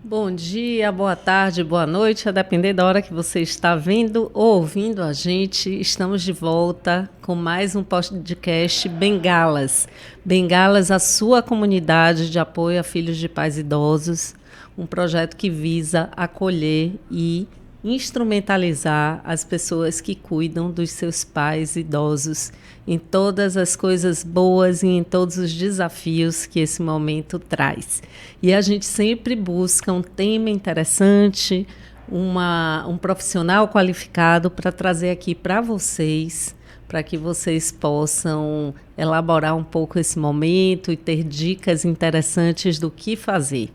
Bom dia, boa tarde, boa noite, a depender da hora que você está vendo ou ouvindo a gente. Estamos de volta com mais um podcast Bengalas. Bengalas, a sua comunidade de apoio a filhos de pais idosos, um projeto que visa acolher e instrumentalizar as pessoas que cuidam dos seus pais idosos em todas as coisas boas e em todos os desafios que esse momento traz. E a gente sempre busca um tema interessante, um profissional qualificado para trazer aqui para vocês, para que vocês possam elaborar um pouco esse momento e ter dicas interessantes do que fazer.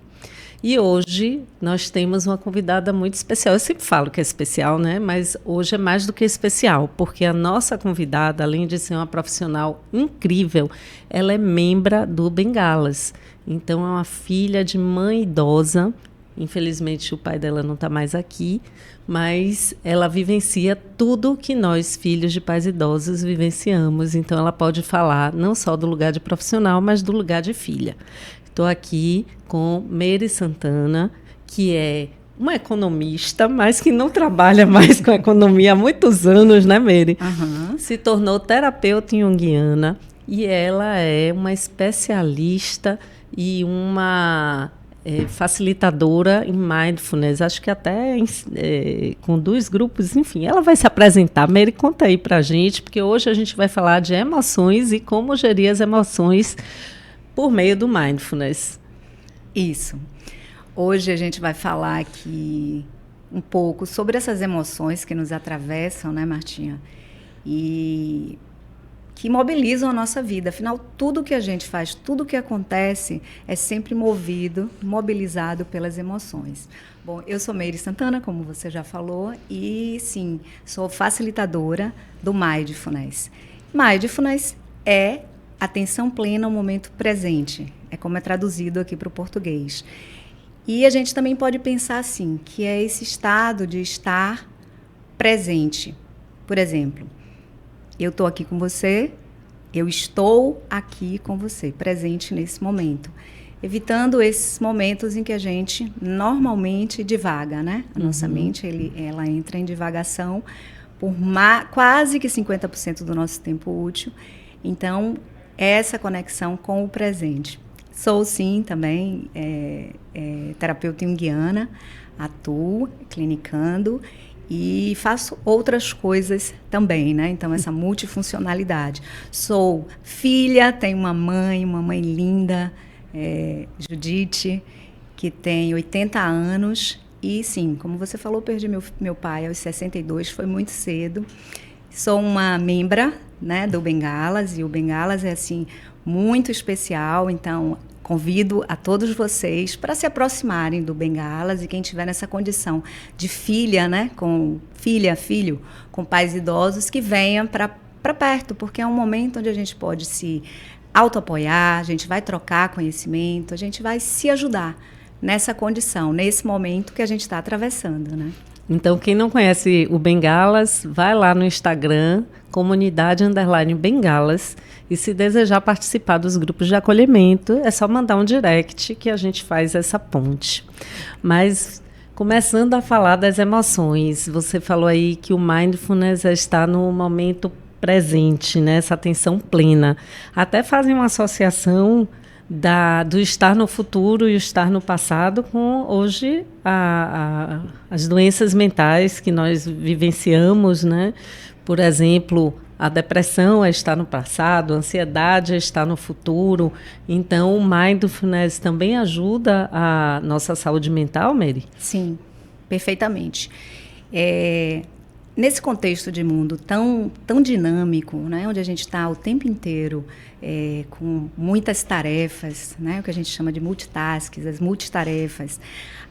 E hoje nós temos uma convidada muito especial. Eu sempre falo que é especial, né? Mas hoje é mais do que especial, porque a nossa convidada, além de ser uma profissional incrível, ela é membro do Bengalas. Então, é uma filha de mãe idosa. Infelizmente, o pai dela não está mais aqui, mas ela vivencia tudo que nós, filhos de pais idosos, vivenciamos. Então, ela pode falar não só do lugar de profissional, mas do lugar de filha. Estou aqui com Meire Santana, que é uma economista, mas que não trabalha mais com economia há muitos anos, né, Meire? Uhum. Se tornou terapeuta junguiana e ela é uma especialista e uma facilitadora em mindfulness. Acho que até conduz grupos, enfim. Ela vai se apresentar. Meire, conta aí pra gente, porque hoje a gente vai falar de emoções e como gerir as emoções por meio do mindfulness. Isso. Hoje a gente vai falar aqui um pouco sobre essas emoções que nos atravessam, né, Martinha? E que mobilizam a nossa vida. Afinal, tudo que a gente faz, tudo que acontece é sempre mobilizado pelas emoções. Bom, eu sou Meire Santana, como você já falou, e sim, sou facilitadora do Mindfulness. Mindfulness é atenção plena ao momento presente, é como é traduzido aqui para o português. E a gente também pode pensar assim, que é esse estado de estar presente. Por exemplo, eu estou aqui com você, eu estou aqui com você, presente nesse momento. Evitando esses momentos em que a gente normalmente divaga, né? A nossa mente, ela entra em divagação por quase que 50% do nosso tempo útil. Então, essa conexão com o presente. Sou, sim, também terapeuta junguiana, atuo clinicando e faço outras coisas também, né? Então, essa multifuncionalidade. Sou filha, tenho uma mãe linda, Judite, que tem 80 anos. E, sim, como você falou, perdi meu pai aos 62, foi muito cedo. Sou uma membra, né, do Bengalas, e o Bengalas é assim muito especial, então convido a todos vocês para se aproximarem do Bengalas, e quem estiver nessa condição de filha, né, filho, com pais idosos, que venham para perto, porque é um momento onde a gente pode se autoapoiar, a gente vai trocar conhecimento, a gente vai se ajudar nessa condição, nesse momento que a gente está atravessando, né? Então, quem não conhece o Bengalas, vai lá no Instagram, comunidade_bengalas, e se desejar participar dos grupos de acolhimento, é só mandar um direct que a gente faz essa ponte. Mas, começando a falar das emoções, você falou aí que o mindfulness está no momento presente, né? Essa atenção plena. Até fazem uma associação do estar no futuro e o estar no passado com hoje as doenças mentais que nós vivenciamos, né? Por exemplo, a depressão é estar no passado, a ansiedade é estar no futuro. Então, o mindfulness também ajuda a nossa saúde mental, Meire? Sim, perfeitamente. Nesse contexto de mundo tão dinâmico, né, onde a gente está o tempo inteiro com muitas tarefas, né, o que a gente chama de multitasks, as multitarefas.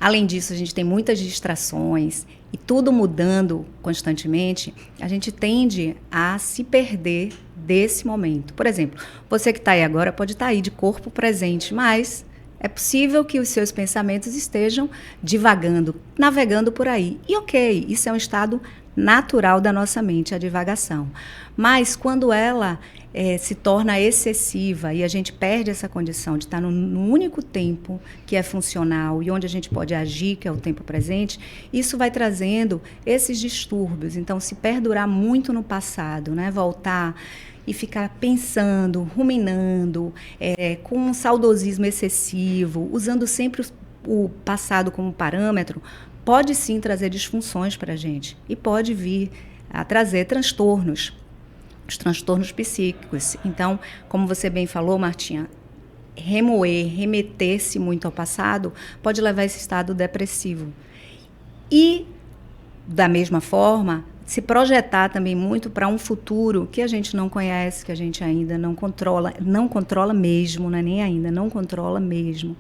Além disso, a gente tem muitas distrações e tudo mudando constantemente, a gente tende a se perder desse momento. Por exemplo, você que está aí agora pode estar aí de corpo presente, mas é possível que os seus pensamentos estejam divagando, navegando por aí. E ok, isso é um estado natural da nossa mente, a divagação. Mas quando ela se torna excessiva e a gente perde essa condição de estar no único tempo que é funcional e onde a gente pode agir, que é o tempo presente, isso vai trazendo esses distúrbios. Então, se perdurar muito no passado, né, voltar e ficar pensando, ruminando, com um saudosismo excessivo, usando sempre o passado como parâmetro, pode sim trazer disfunções para a gente e pode vir a trazer transtornos, os transtornos psíquicos. Então, como você bem falou, Martinha, remeter-se muito ao passado pode levar a esse estado depressivo. E, da mesma forma, se projetar também muito para um futuro que a gente não conhece, que a gente ainda não controla mesmo, né? Nem ainda, não controla mesmo.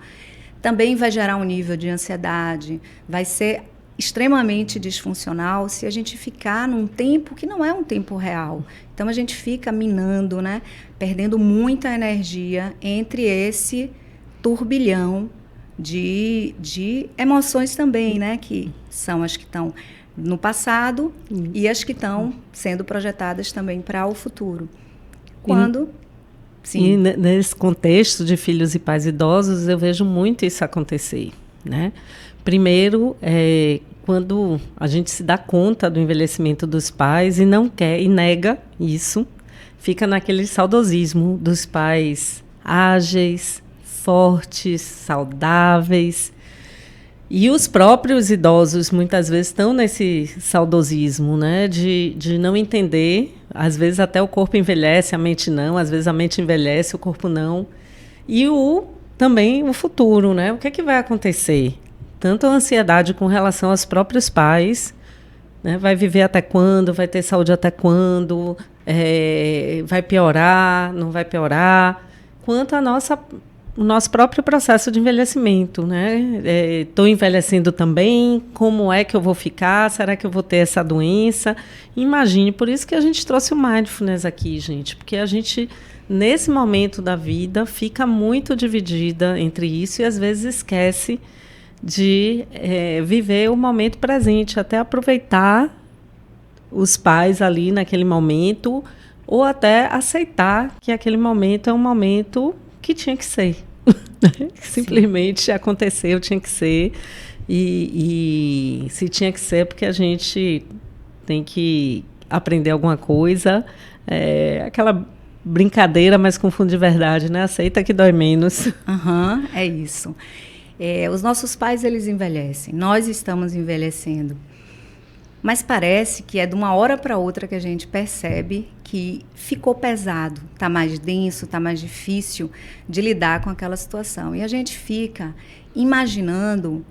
Também vai gerar um nível de ansiedade, vai ser extremamente disfuncional se a gente ficar num tempo que não é um tempo real. Então, a gente fica minando, né? Perdendo muita energia entre esse turbilhão de emoções também, né? Que são as que estão no passado e as que estão sendo projetadas também para o futuro. E nesse contexto de filhos e pais idosos, eu vejo muito isso acontecer, né? Primeiro, quando a gente se dá conta do envelhecimento dos pais e não quer e nega isso, fica naquele saudosismo dos pais ágeis, fortes, saudáveis. E os próprios idosos, muitas vezes, estão nesse saudosismo, né? De não entender. Às vezes até o corpo envelhece, a mente não. Às vezes a mente envelhece, o corpo não. E também o futuro, né? O que é que vai acontecer? Tanto a ansiedade com relação aos próprios pais, né? Vai viver até quando? Vai ter saúde até quando? Vai piorar? Não vai piorar? Quanto o nosso próprio processo de envelhecimento, né? Estou envelhecendo também, como é que eu vou ficar? Será que eu vou ter essa doença? Imagine, por isso que a gente trouxe o Mindfulness aqui, gente, porque a gente, nesse momento da vida, fica muito dividida entre isso e às vezes esquece de viver o momento presente, até aproveitar os pais ali naquele momento, ou até aceitar que aquele momento é um momento que tinha que ser. Simplesmente aconteceu, tinha que ser. E se tinha que ser, porque a gente tem que aprender alguma coisa. Aquela brincadeira, mas com fundo de verdade, né? Aceita que dói menos. É isso. Os nossos pais, eles envelhecem. Nós estamos envelhecendo. Mas parece que é de uma hora para outra que a gente percebe que ficou pesado, está mais denso, está mais difícil de lidar com aquela situação. E a gente fica imaginando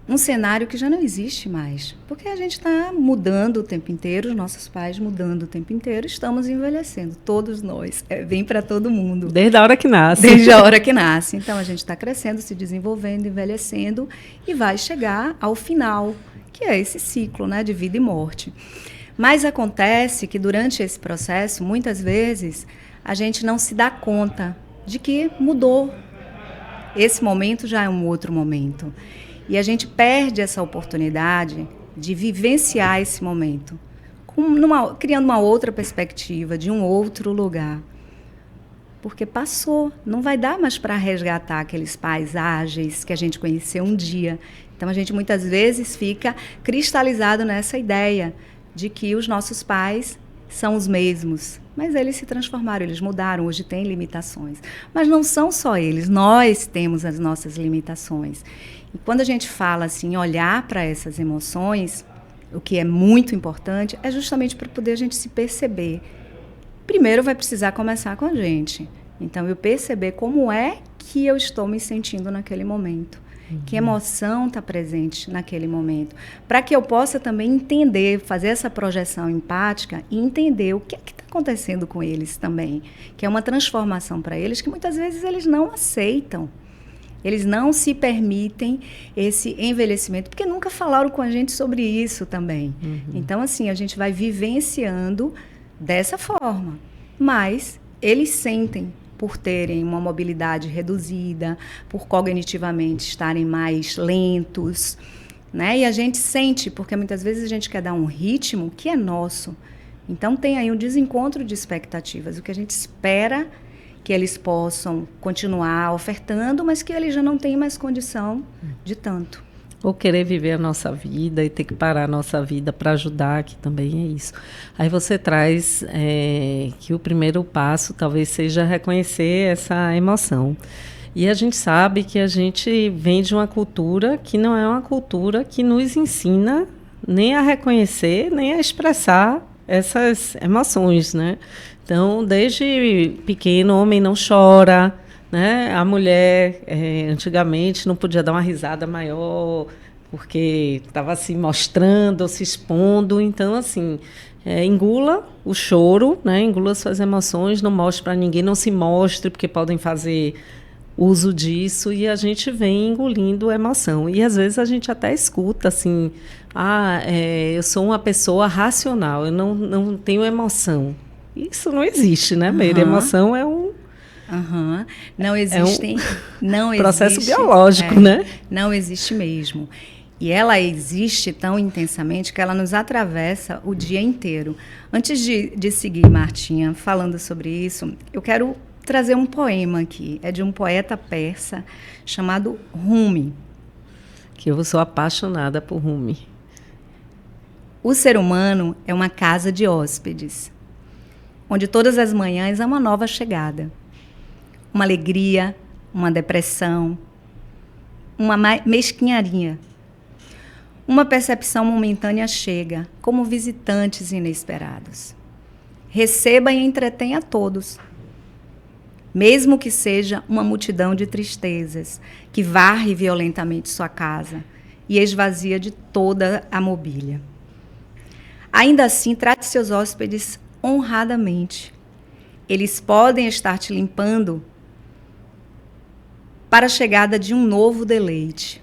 um cenário que já não existe mais. Porque a gente está mudando o tempo inteiro, os nossos pais mudando o tempo inteiro, estamos envelhecendo, todos nós. Vem para todo mundo. Desde a hora que nasce. Desde a hora que nasce. Então, a gente está crescendo, se desenvolvendo, envelhecendo e vai chegar ao final, que é esse ciclo, né, de vida e morte. Mas acontece que durante esse processo, muitas vezes, a gente não se dá conta de que mudou. Esse momento já é um outro momento. E a gente perde essa oportunidade de vivenciar esse momento, criando uma outra perspectiva, de um outro lugar. Porque passou, não vai dar mais para resgatar aqueles pais ágeis que a gente conheceu um dia. Então, a gente muitas vezes fica cristalizado nessa ideia de que os nossos pais são os mesmos. Mas eles se transformaram, eles mudaram, hoje têm limitações. Mas não são só eles, nós temos as nossas limitações. E quando a gente fala assim, olhar para essas emoções, o que é muito importante é justamente para poder a gente se perceber. Primeiro vai precisar começar com a gente. Então, eu perceber como é que eu estou me sentindo naquele momento. Que emoção está presente naquele momento. Para que eu possa também entender, fazer essa projeção empática e entender o que é que está acontecendo com eles também. Que é uma transformação para eles que muitas vezes eles não aceitam. Eles não se permitem esse envelhecimento, porque nunca falaram com a gente sobre isso também. Então, assim, a gente vai vivenciando dessa forma. Mas eles sentem, por terem uma mobilidade reduzida, por cognitivamente estarem mais lentos, né? E a gente sente, porque muitas vezes a gente quer dar um ritmo que é nosso. Então tem aí um desencontro de expectativas, o que a gente espera que eles possam continuar ofertando, mas que eles já não têm mais condição de tanto. Ou querer viver a nossa vida e ter que parar a nossa vida para ajudar, que também é isso. Aí você traz que o primeiro passo talvez seja reconhecer essa emoção. E a gente sabe que a gente vem de uma cultura que não é uma cultura que nos ensina nem a reconhecer, nem a expressar essas emoções, né? Então, desde pequeno, o homem não chora, né? A mulher, antigamente, não podia dar uma risada maior, porque estava se mostrando, se expondo. Então, assim, engula o choro, né? Engula suas emoções, não mostre para ninguém, não se mostre, porque podem fazer uso disso, e a gente vem engolindo a emoção. E, às vezes, a gente até escuta, assim, eu sou uma pessoa racional, eu não tenho emoção. Isso não existe, né, Meire? Emoção é um... Não existem... não processo existe, biológico, né? Não existe mesmo. E ela existe tão intensamente que ela nos atravessa o dia inteiro. Antes de seguir, Martinha, falando sobre isso, eu quero trazer um poema aqui. É de um poeta persa chamado Rumi. Que eu sou apaixonada por Rumi. O ser humano é uma casa de hóspedes, onde todas as manhãs há uma nova chegada. Uma alegria, uma depressão, uma mesquinharia. Uma percepção momentânea chega, como visitantes inesperados. Receba e entretenha a todos, mesmo que seja uma multidão de tristezas, que varre violentamente sua casa e esvazia de toda a mobília. Ainda assim, trate seus hóspedes honradamente. Eles podem estar te limpando para a chegada de um novo deleite.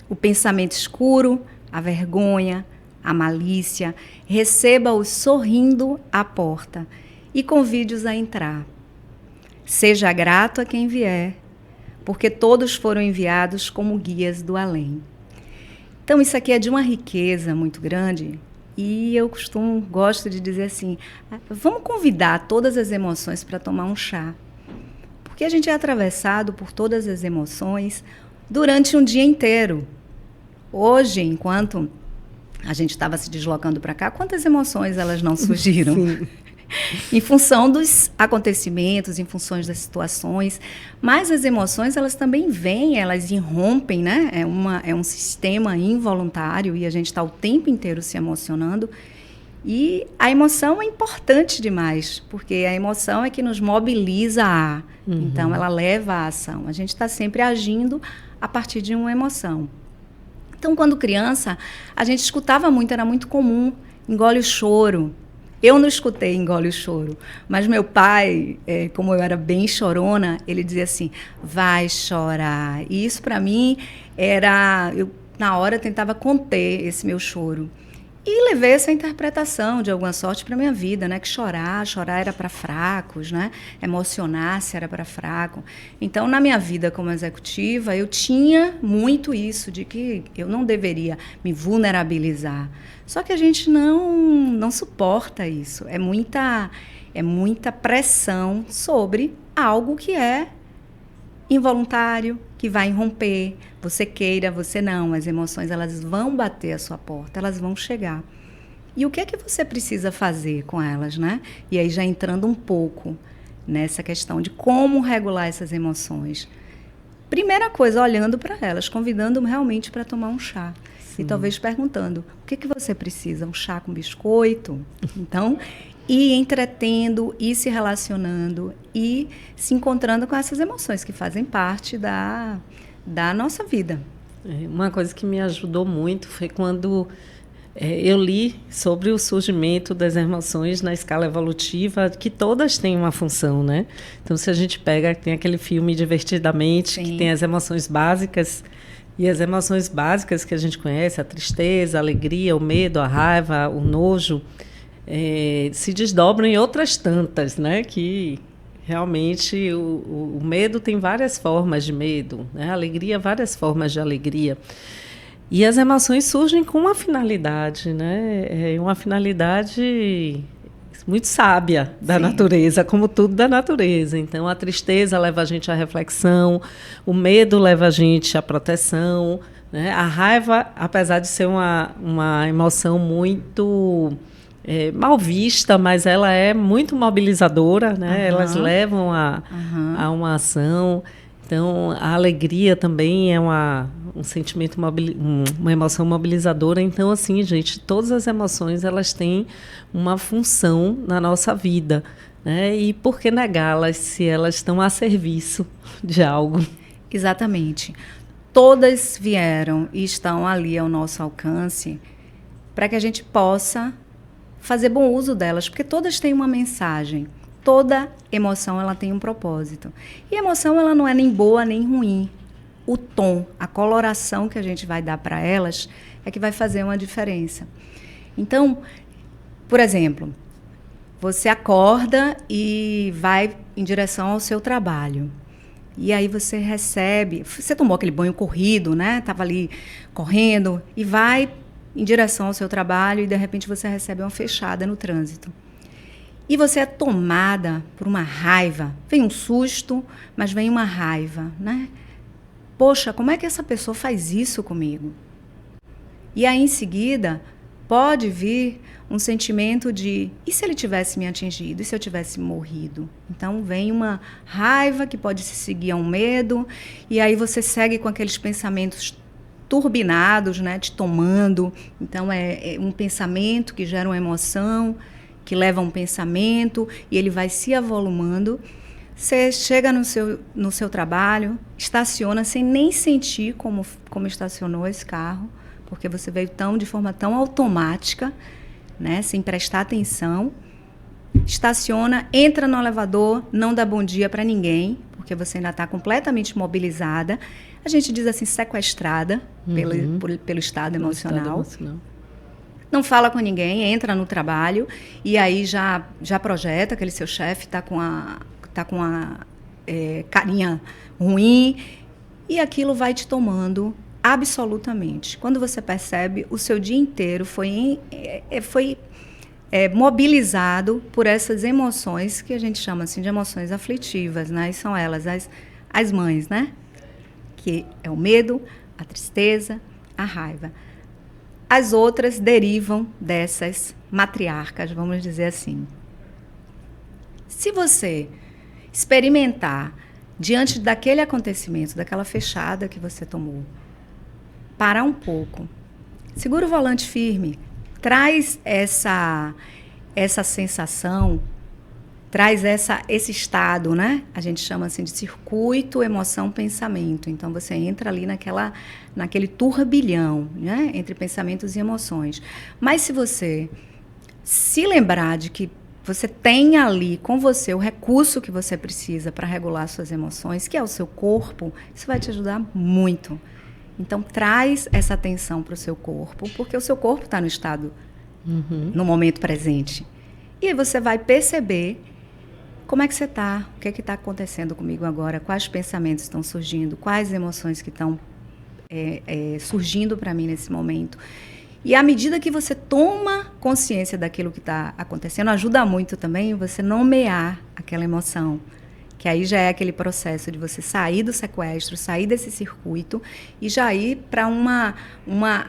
O pensamento escuro, a vergonha, a malícia, receba-os sorrindo à porta e convide-os a entrar. Seja grato a quem vier, porque todos foram enviados como guias do além. Então, isso aqui é de uma riqueza muito grande. E eu gosto de dizer assim, vamos convidar todas as emoções para tomar um chá. Porque a gente é atravessado por todas as emoções durante um dia inteiro. Hoje, enquanto a gente estava se deslocando para cá, quantas emoções elas não surgiram? Sim. Em função dos acontecimentos, em função das situações, mas as emoções, elas também vêm, elas irrompem, né? É um sistema involuntário e a gente está o tempo inteiro se emocionando. E a emoção é importante demais, porque a emoção é que nos mobiliza a. Então, ela leva à ação. A gente está sempre agindo a partir de uma emoção. Então, quando criança, a gente escutava muito, era muito comum, engole o choro. Eu não escutei engole o choro, mas meu pai, como eu era bem chorona, ele dizia assim, vai chorar. E isso para mim era, eu na hora tentava conter esse meu choro. E levei essa interpretação de alguma sorte para minha vida, né? Que chorar era para fracos, né? Emocionar-se era para fraco. Então, na minha vida como executiva, eu tinha muito isso de que eu não deveria me vulnerabilizar. Só que a gente não suporta isso. É muita pressão sobre algo que é involuntário, que vai irromper, você queira, você não, as emoções elas vão bater a sua porta, elas vão chegar. E o que é que você precisa fazer com elas, né? E aí já entrando um pouco nessa questão de como regular essas emoções. Primeira coisa, olhando para elas, convidando realmente para tomar um chá. Sim. E talvez perguntando, o que você precisa? Um chá com biscoito? Então, ir entretendo, ir se relacionando e se encontrando com essas emoções que fazem parte da nossa vida. Uma coisa que me ajudou muito foi quando eu li sobre o surgimento das emoções na escala evolutiva, que todas têm uma função, né? Então, se a gente pega, tem aquele filme Divertidamente, Sim. que tem as emoções básicas, e as emoções básicas que a gente conhece, a tristeza, a alegria, o medo, a raiva, o nojo, se desdobram em outras tantas, né? Que realmente o medo tem várias formas de medo, né? A alegria, várias formas de alegria. E as emoções surgem com uma finalidade, né? É uma finalidade muito sábia da Sim. natureza, como tudo da natureza. Então, a tristeza leva a gente à reflexão, o medo leva a gente à proteção, né? A raiva, apesar de ser uma emoção muito mal vista, mas ela é muito mobilizadora, né? Elas levam a uma ação. Então, a alegria também é um sentimento, uma emoção mobilizadora. Então, assim, gente, todas as emoções, elas têm uma função na nossa vida, né? E por que negá-las se elas estão a serviço de algo? Exatamente. Todas vieram e estão ali ao nosso alcance para que a gente possa fazer bom uso delas, porque todas têm uma mensagem. Toda emoção, ela tem um propósito. E a emoção, ela não é nem boa nem ruim. O tom, a coloração que a gente vai dar para elas é que vai fazer uma diferença. Então, por exemplo, você acorda e vai em direção ao seu trabalho. E aí você recebe, você tomou aquele banho corrido, né? Estava ali correndo e vai em direção ao seu trabalho e de repente você recebe uma fechada no trânsito. E você é tomada por uma raiva. Vem um susto, mas vem uma raiva, né? Poxa, como é que essa pessoa faz isso comigo? E aí, em seguida, pode vir um sentimento de, e se ele tivesse me atingido? E se eu tivesse morrido? Então, vem uma raiva que pode se seguir a um medo, e aí você segue com aqueles pensamentos turbinados, né, te tomando. Então, é um pensamento que gera uma emoção, que leva a um pensamento, e ele vai se avolumando. Você chega no seu trabalho, estaciona sem nem sentir como estacionou esse carro, porque você veio de forma tão automática, né, sem prestar atenção. Estaciona, entra no elevador, não dá bom dia para ninguém, porque você ainda está completamente mobilizada. A gente diz assim, sequestrada pelo estado emocional. Não fala com ninguém, entra no trabalho e aí já projeta aquele seu chefe está com a carinha ruim e aquilo vai te tomando absolutamente. Quando você percebe, o seu dia inteiro foi mobilizado por essas emoções que a gente chama assim de emoções aflitivas, né? E são elas as mães, né? Que é o medo, a tristeza, a raiva. As outras derivam dessas matriarcas, vamos dizer assim. Se você experimentar, diante daquele acontecimento, daquela fechada que você tomou, parar um pouco, segura o volante firme, traz essa sensação, traz esse estado, né? A gente chama assim de circuito, emoção, pensamento. Então, você entra ali naquele turbilhão, né? Entre pensamentos e emoções. Mas se você se lembrar de que você tem ali com você o recurso que você precisa para regular suas emoções, que é o seu corpo, isso vai te ajudar muito. Então, traz essa atenção para o seu corpo, porque o seu corpo está no estado, no momento presente. E aí você vai perceber como é que você está, o que é que está acontecendo comigo agora, quais pensamentos estão surgindo, quais emoções que estão surgindo para mim nesse momento. E à medida que você toma consciência daquilo que está acontecendo, ajuda muito também você nomear aquela emoção, que aí já é aquele processo de você sair do sequestro, sair desse circuito e já ir para uma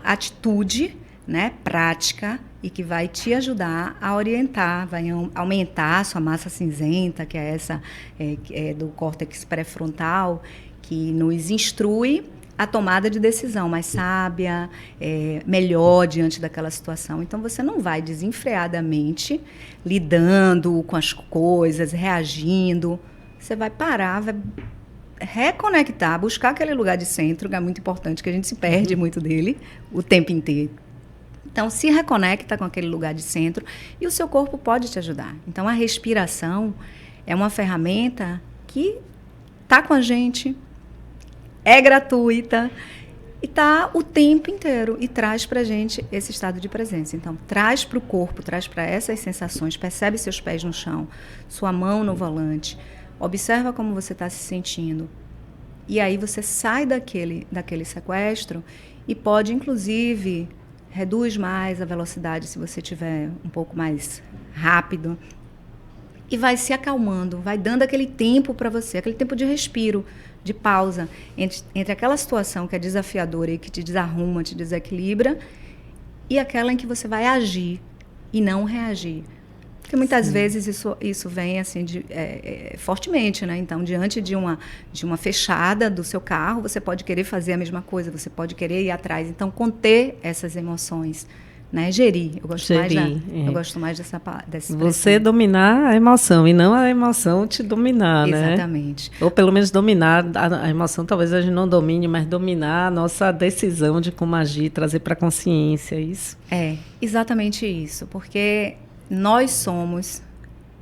atitude, né, prática e que vai te ajudar a orientar, vai aumentar a sua massa cinzenta, que é essa do córtex pré-frontal, que nos instrui a tomada de decisão mais sábia, melhor diante daquela situação. Então, você não vai desenfreadamente lidando com as coisas, reagindo. Você vai parar, vai reconectar, buscar aquele lugar de centro, que é muito importante, que a gente se perde muito dele o tempo inteiro. Então, se reconecta com aquele lugar de centro e o seu corpo pode te ajudar. Então, a respiração é uma ferramenta que está com a gente, é gratuita e está o tempo inteiro e traz para a gente esse estado de presença. Então, traz para o corpo, traz para essas sensações, percebe seus pés no chão, sua mão no volante, observa como você está se sentindo E aí você sai daquele sequestro e pode, inclusive, reduz mais a velocidade se você tiver um pouco mais rápido e vai se acalmando, vai dando aquele tempo para você, aquele tempo de respiro, de pausa entre aquela situação que é desafiadora e que te desarruma, te desequilibra, e aquela em que você vai agir e não reagir. Porque muitas vezes isso vem assim fortemente, né? Então, diante de uma fechada do seu carro, você pode querer fazer a mesma coisa, você pode querer ir atrás. Então, conter essas emoções, né? Gerir. Eu gosto mais dessa expressão. Você dominar a emoção e não a emoção te dominar, né? Exatamente. Ou pelo menos dominar a emoção, talvez a gente não domine, mas dominar a nossa decisão de como agir, trazer para a consciência, isso? É, exatamente isso. Porque nós somos,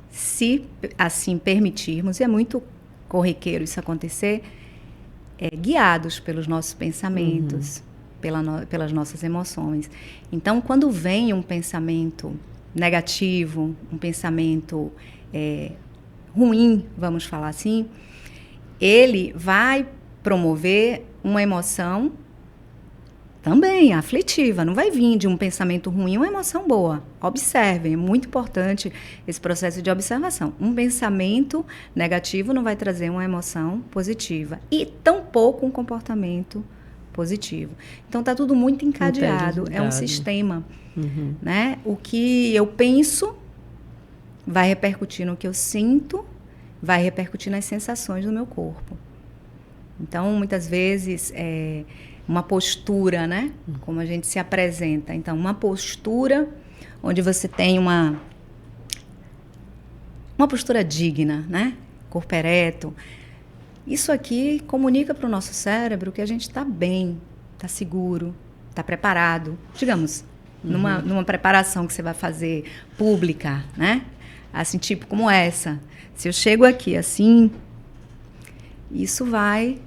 se assim permitirmos, e é muito corriqueiro isso acontecer, guiados pelos nossos pensamentos, pelas nossas emoções. Então, quando vem um pensamento negativo, um pensamento ruim, vamos falar assim, ele vai promover uma emoção também aflitiva, não vai vir de um pensamento ruim uma emoção boa. Observem, é muito importante esse processo de observação. Um pensamento negativo não vai trazer uma emoção positiva e tampouco um comportamento positivo. Então está tudo muito encadeado, é um sistema, né? O que eu penso vai repercutir no que eu sinto, vai repercutir nas sensações do meu corpo. Então, muitas vezes uma postura, né? Como a gente se apresenta. Então, uma postura onde você tem uma postura digna, né? Corpo ereto. Isso aqui comunica para o nosso cérebro que a gente está bem, está seguro, está preparado. Digamos, numa preparação que você vai fazer pública, né? Assim, tipo como essa. Se eu chego aqui assim, isso vai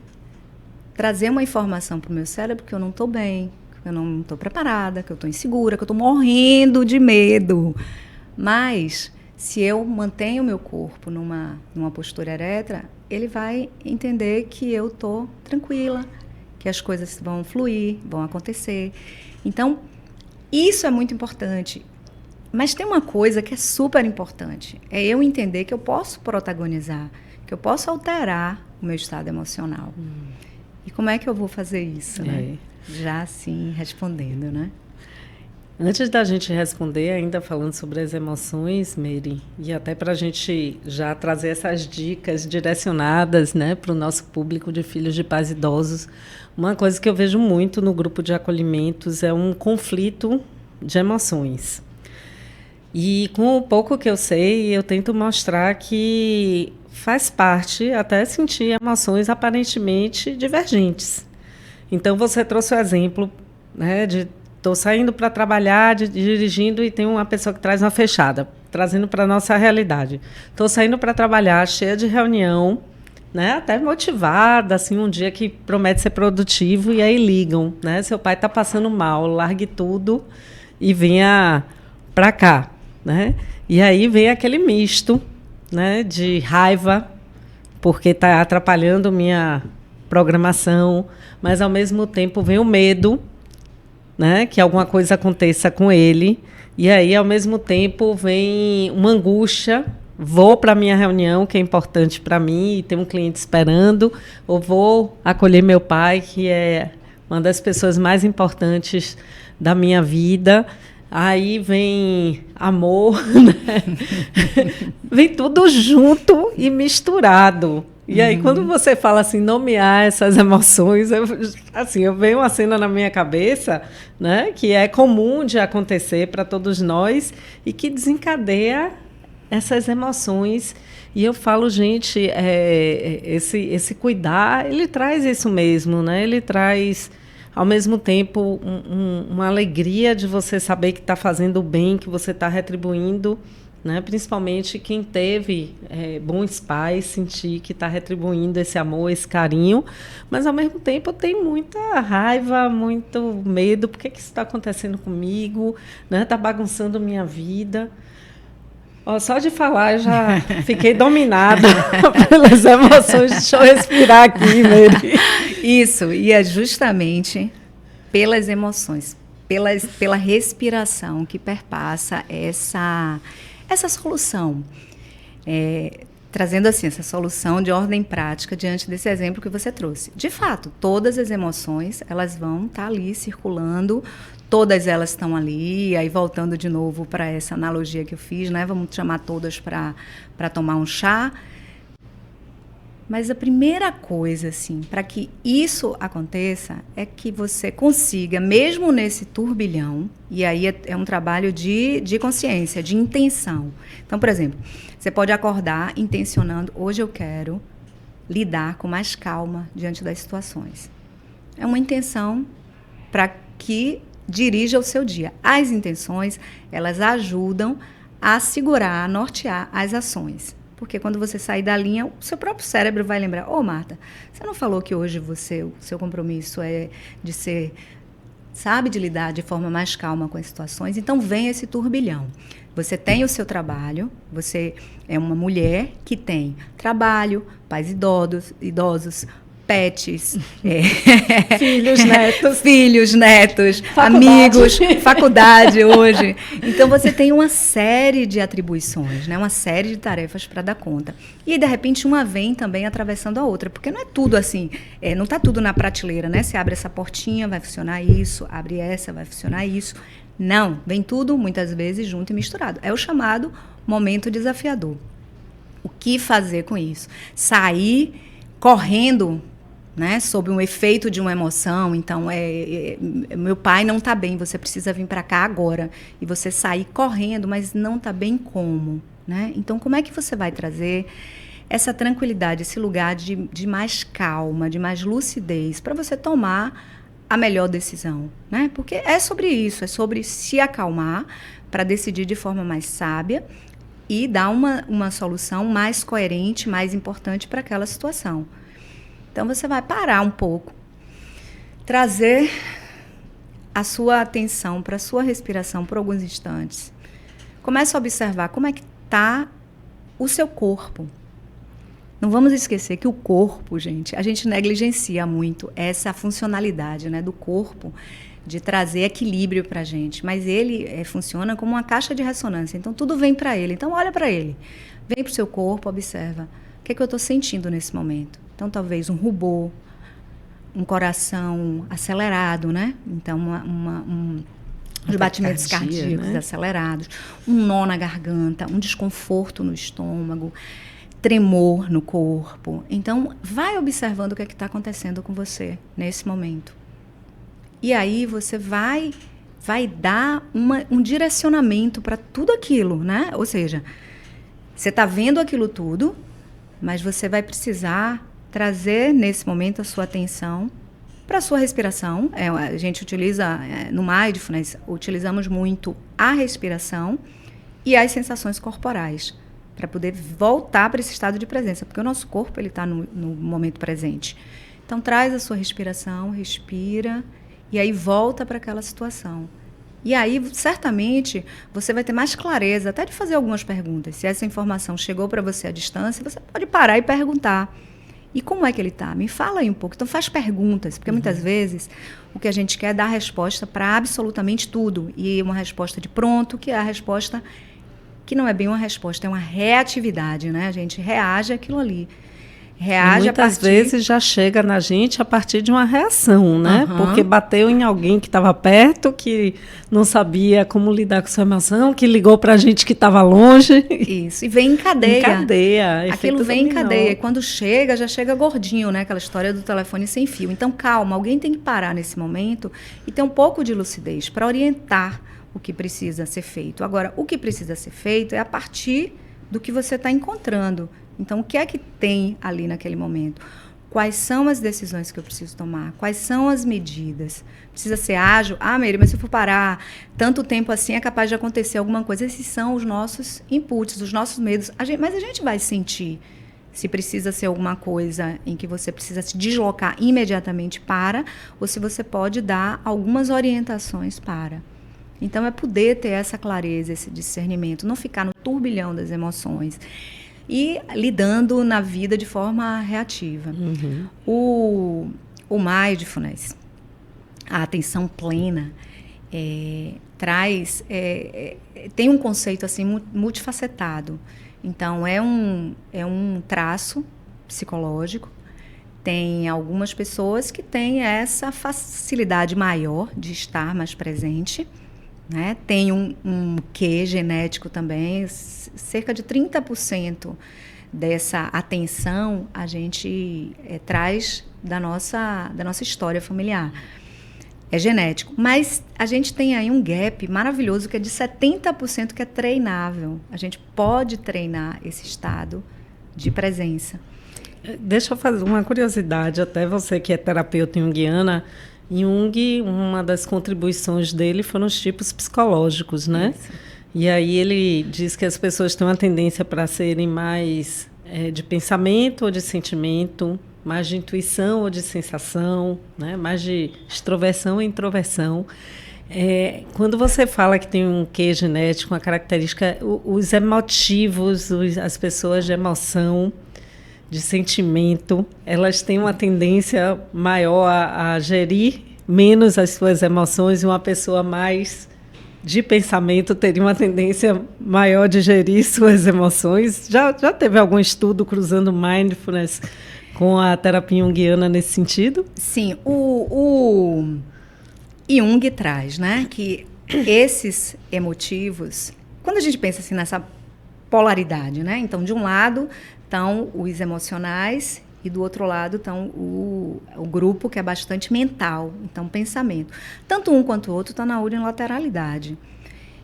trazer uma informação para o meu cérebro que eu não estou bem, que eu não estou preparada, que eu estou insegura, que eu estou morrendo de medo. Mas, se eu mantenho o meu corpo numa postura ereta, ele vai entender que eu estou tranquila, que as coisas vão fluir, vão acontecer. Então, isso é muito importante. Mas tem uma coisa que é super importante, é eu entender que eu posso protagonizar, que eu posso alterar o meu estado emocional. E como é que eu vou fazer isso, né? Já assim, respondendo, né? Antes da gente responder, ainda falando sobre as emoções, Mery, e até para a gente já trazer essas dicas direcionadas, né, para o nosso público de filhos de pais idosos, uma coisa que eu vejo muito no grupo de acolhimentos é um conflito de emoções. E com o pouco que eu sei, eu tento mostrar que faz parte até sentir emoções aparentemente divergentes. Então, você trouxe o exemplo, né, de estou saindo para trabalhar, dirigindo, e tem uma pessoa que traz uma fechada, trazendo para a nossa realidade. Estou saindo para trabalhar, cheia de reunião, né, até motivada, assim, um dia que promete ser produtivo, e aí ligam, né, seu pai está passando mal, largue tudo e venha para cá, né? E aí vem aquele misto, né, de raiva, porque está atrapalhando minha programação, mas ao mesmo tempo vem o medo, né, que alguma coisa aconteça com ele, e aí ao mesmo tempo vem uma angústia, vou para a minha reunião, que é importante para mim, e tem um cliente esperando, ou vou acolher meu pai, que é uma das pessoas mais importantes da minha vida. Aí vem amor, né? Vem tudo junto e misturado. E aí, quando você fala assim, nomear essas emoções, eu vejo uma cena na minha cabeça, né, que é comum de acontecer para todos nós e que desencadeia essas emoções. E eu falo, gente, esse cuidar, ele traz isso mesmo, né? Ele traz, ao mesmo tempo, uma alegria de você saber que está fazendo o bem, que você está retribuindo, né? Principalmente quem teve bons pais, sentir que está retribuindo esse amor, esse carinho, mas, ao mesmo tempo, tem muita raiva, muito medo. Por que isso está acontecendo comigo? Né? Está bagunçando minha vida. Ó, só de falar, eu já fiquei dominada pelas emoções. Deixa eu respirar aqui, Mary. Isso, e é justamente pelas emoções, pela respiração que perpassa essa solução. Trazendo assim, essa solução de ordem prática diante desse exemplo que você trouxe. De fato, todas as emoções, elas vão estar ali circulando, todas elas estão ali, aí voltando de novo para essa analogia que eu fiz, né? Vamos chamar todas para tomar um chá. Mas a primeira coisa, assim, para que isso aconteça, é que você consiga, mesmo nesse turbilhão, e aí é um trabalho de consciência, de intenção. Então, por exemplo, você pode acordar intencionando, hoje eu quero lidar com mais calma diante das situações. É uma intenção para que dirija o seu dia. As intenções, elas ajudam a segurar, a nortear as ações. Porque quando você sair da linha, o seu próprio cérebro vai lembrar, Marta, você não falou que hoje o seu compromisso é de ser, sabe, de lidar de forma mais calma com as situações? Então vem esse turbilhão. Você tem o seu trabalho, você é uma mulher que tem trabalho, pais idosos, pets, filhos, netos, amigos, faculdade hoje. Então, você tem uma série de atribuições, né? Uma série de tarefas para dar conta. E, de repente, uma vem também atravessando a outra, porque não é tudo assim, não está tudo na prateleira, né? Você abre essa portinha, vai funcionar isso, abre essa, vai funcionar isso. Não, vem tudo, muitas vezes, junto e misturado. É o chamado momento desafiador. O que fazer com isso? Sair correndo, né, sob um efeito de uma emoção. Então, meu pai não está bem, você precisa vir para cá agora. E você sair correndo, mas não está bem como? Né? Então, como é que você vai trazer essa tranquilidade, esse lugar de mais calma, de mais lucidez, para você tomar a melhor decisão? Né? Porque é sobre isso, é sobre se acalmar para decidir de forma mais sábia e dar uma solução mais coerente, mais importante para aquela situação. Então, você vai parar um pouco, trazer a sua atenção para a sua respiração por alguns instantes. Comece a observar como é que está o seu corpo. Não vamos esquecer que o corpo, gente, a gente negligencia muito essa funcionalidade, né, do corpo, de trazer equilíbrio para a gente. Mas ele funciona como uma caixa de ressonância. Então, tudo vem para ele. Então, olha para ele. Vem para o seu corpo, observa. O que é que eu estou sentindo nesse momento? Então, talvez um rubor, um coração acelerado, né? Então, os batimentos cardíacos, né, acelerados, um nó na garganta, um desconforto no estômago, tremor no corpo. Então, vai observando o que é que está acontecendo com você nesse momento. E aí você vai dar um direcionamento para tudo aquilo, né? Ou seja, você está vendo aquilo tudo, mas você vai precisar trazer, nesse momento, a sua atenção para a sua respiração. A gente utiliza, no Mindfulness, utilizamos muito a respiração e as sensações corporais, para poder voltar para esse estado de presença, porque o nosso corpo está no momento presente. Então, traz a sua respiração, respira, e aí volta para aquela situação. E aí, certamente, você vai ter mais clareza, até de fazer algumas perguntas. Se essa informação chegou para você à distância, você pode parar e perguntar. E como é que ele está? Me fala aí um pouco. Então, faz perguntas, porque muitas vezes o que a gente quer é dar resposta para absolutamente tudo. E uma resposta de pronto, que é a resposta que não é bem uma resposta, é uma reatividade, né? A gente reage àquilo ali. Reage muitas vezes já chega na gente a partir de uma reação, né? Porque bateu em alguém que estava perto, que não sabia como lidar com sua emoção, que ligou para a gente que estava longe. Isso, e vem em cadeia. Em cadeia. Aquilo vem em cadeia. E quando chega, já chega gordinho, né? Aquela história do telefone sem fio. Então, calma, alguém tem que parar nesse momento e ter um pouco de lucidez para orientar o que precisa ser feito. Agora, o que precisa ser feito é a partir do que você está encontrando. Então, o que é que tem ali naquele momento? Quais são as decisões que eu preciso tomar? Quais são as medidas? Precisa ser ágil? Mary, mas se eu for parar tanto tempo assim, é capaz de acontecer alguma coisa. Esses são os nossos inputs, os nossos medos. Mas a gente vai sentir se precisa ser alguma coisa em que você precisa se deslocar imediatamente para, ou se você pode dar algumas orientações para. Então, é poder ter essa clareza, esse discernimento, não ficar no turbilhão das emoções e lidando na vida de forma reativa. O mindfulness, a atenção plena, tem um conceito assim multifacetado. Então, é um traço psicológico. Tem algumas pessoas que têm essa facilidade maior de estar mais presente, né? Tem um quê genético também, cerca de 30% dessa atenção a gente traz da nossa história familiar. É genético, mas a gente tem aí um gap maravilhoso que é de 70% que é treinável. A gente pode treinar esse estado de presença. Deixa eu fazer uma curiosidade, até você que é terapeuta junguiana. Jung, uma das contribuições dele foram os tipos psicológicos, né? Isso. E aí ele diz que as pessoas têm uma tendência para serem mais de pensamento ou de sentimento, mais de intuição ou de sensação, né? Mais de extroversão ou introversão. Quando você fala que tem um quê genético, uma característica, os emotivos, as pessoas de emoção, de sentimento, elas têm uma tendência maior a gerir menos as suas emoções, e uma pessoa mais de pensamento teria uma tendência maior de gerir suas emoções. Já teve algum estudo cruzando mindfulness com a terapia junguiana nesse sentido? Sim, o Jung traz, né, que esses emotivos, quando a gente pensa assim nessa polaridade, né, então de um lado estão os emocionais e do outro lado estão o grupo que é bastante mental, então pensamento. Tanto um quanto o outro está na unilateralidade.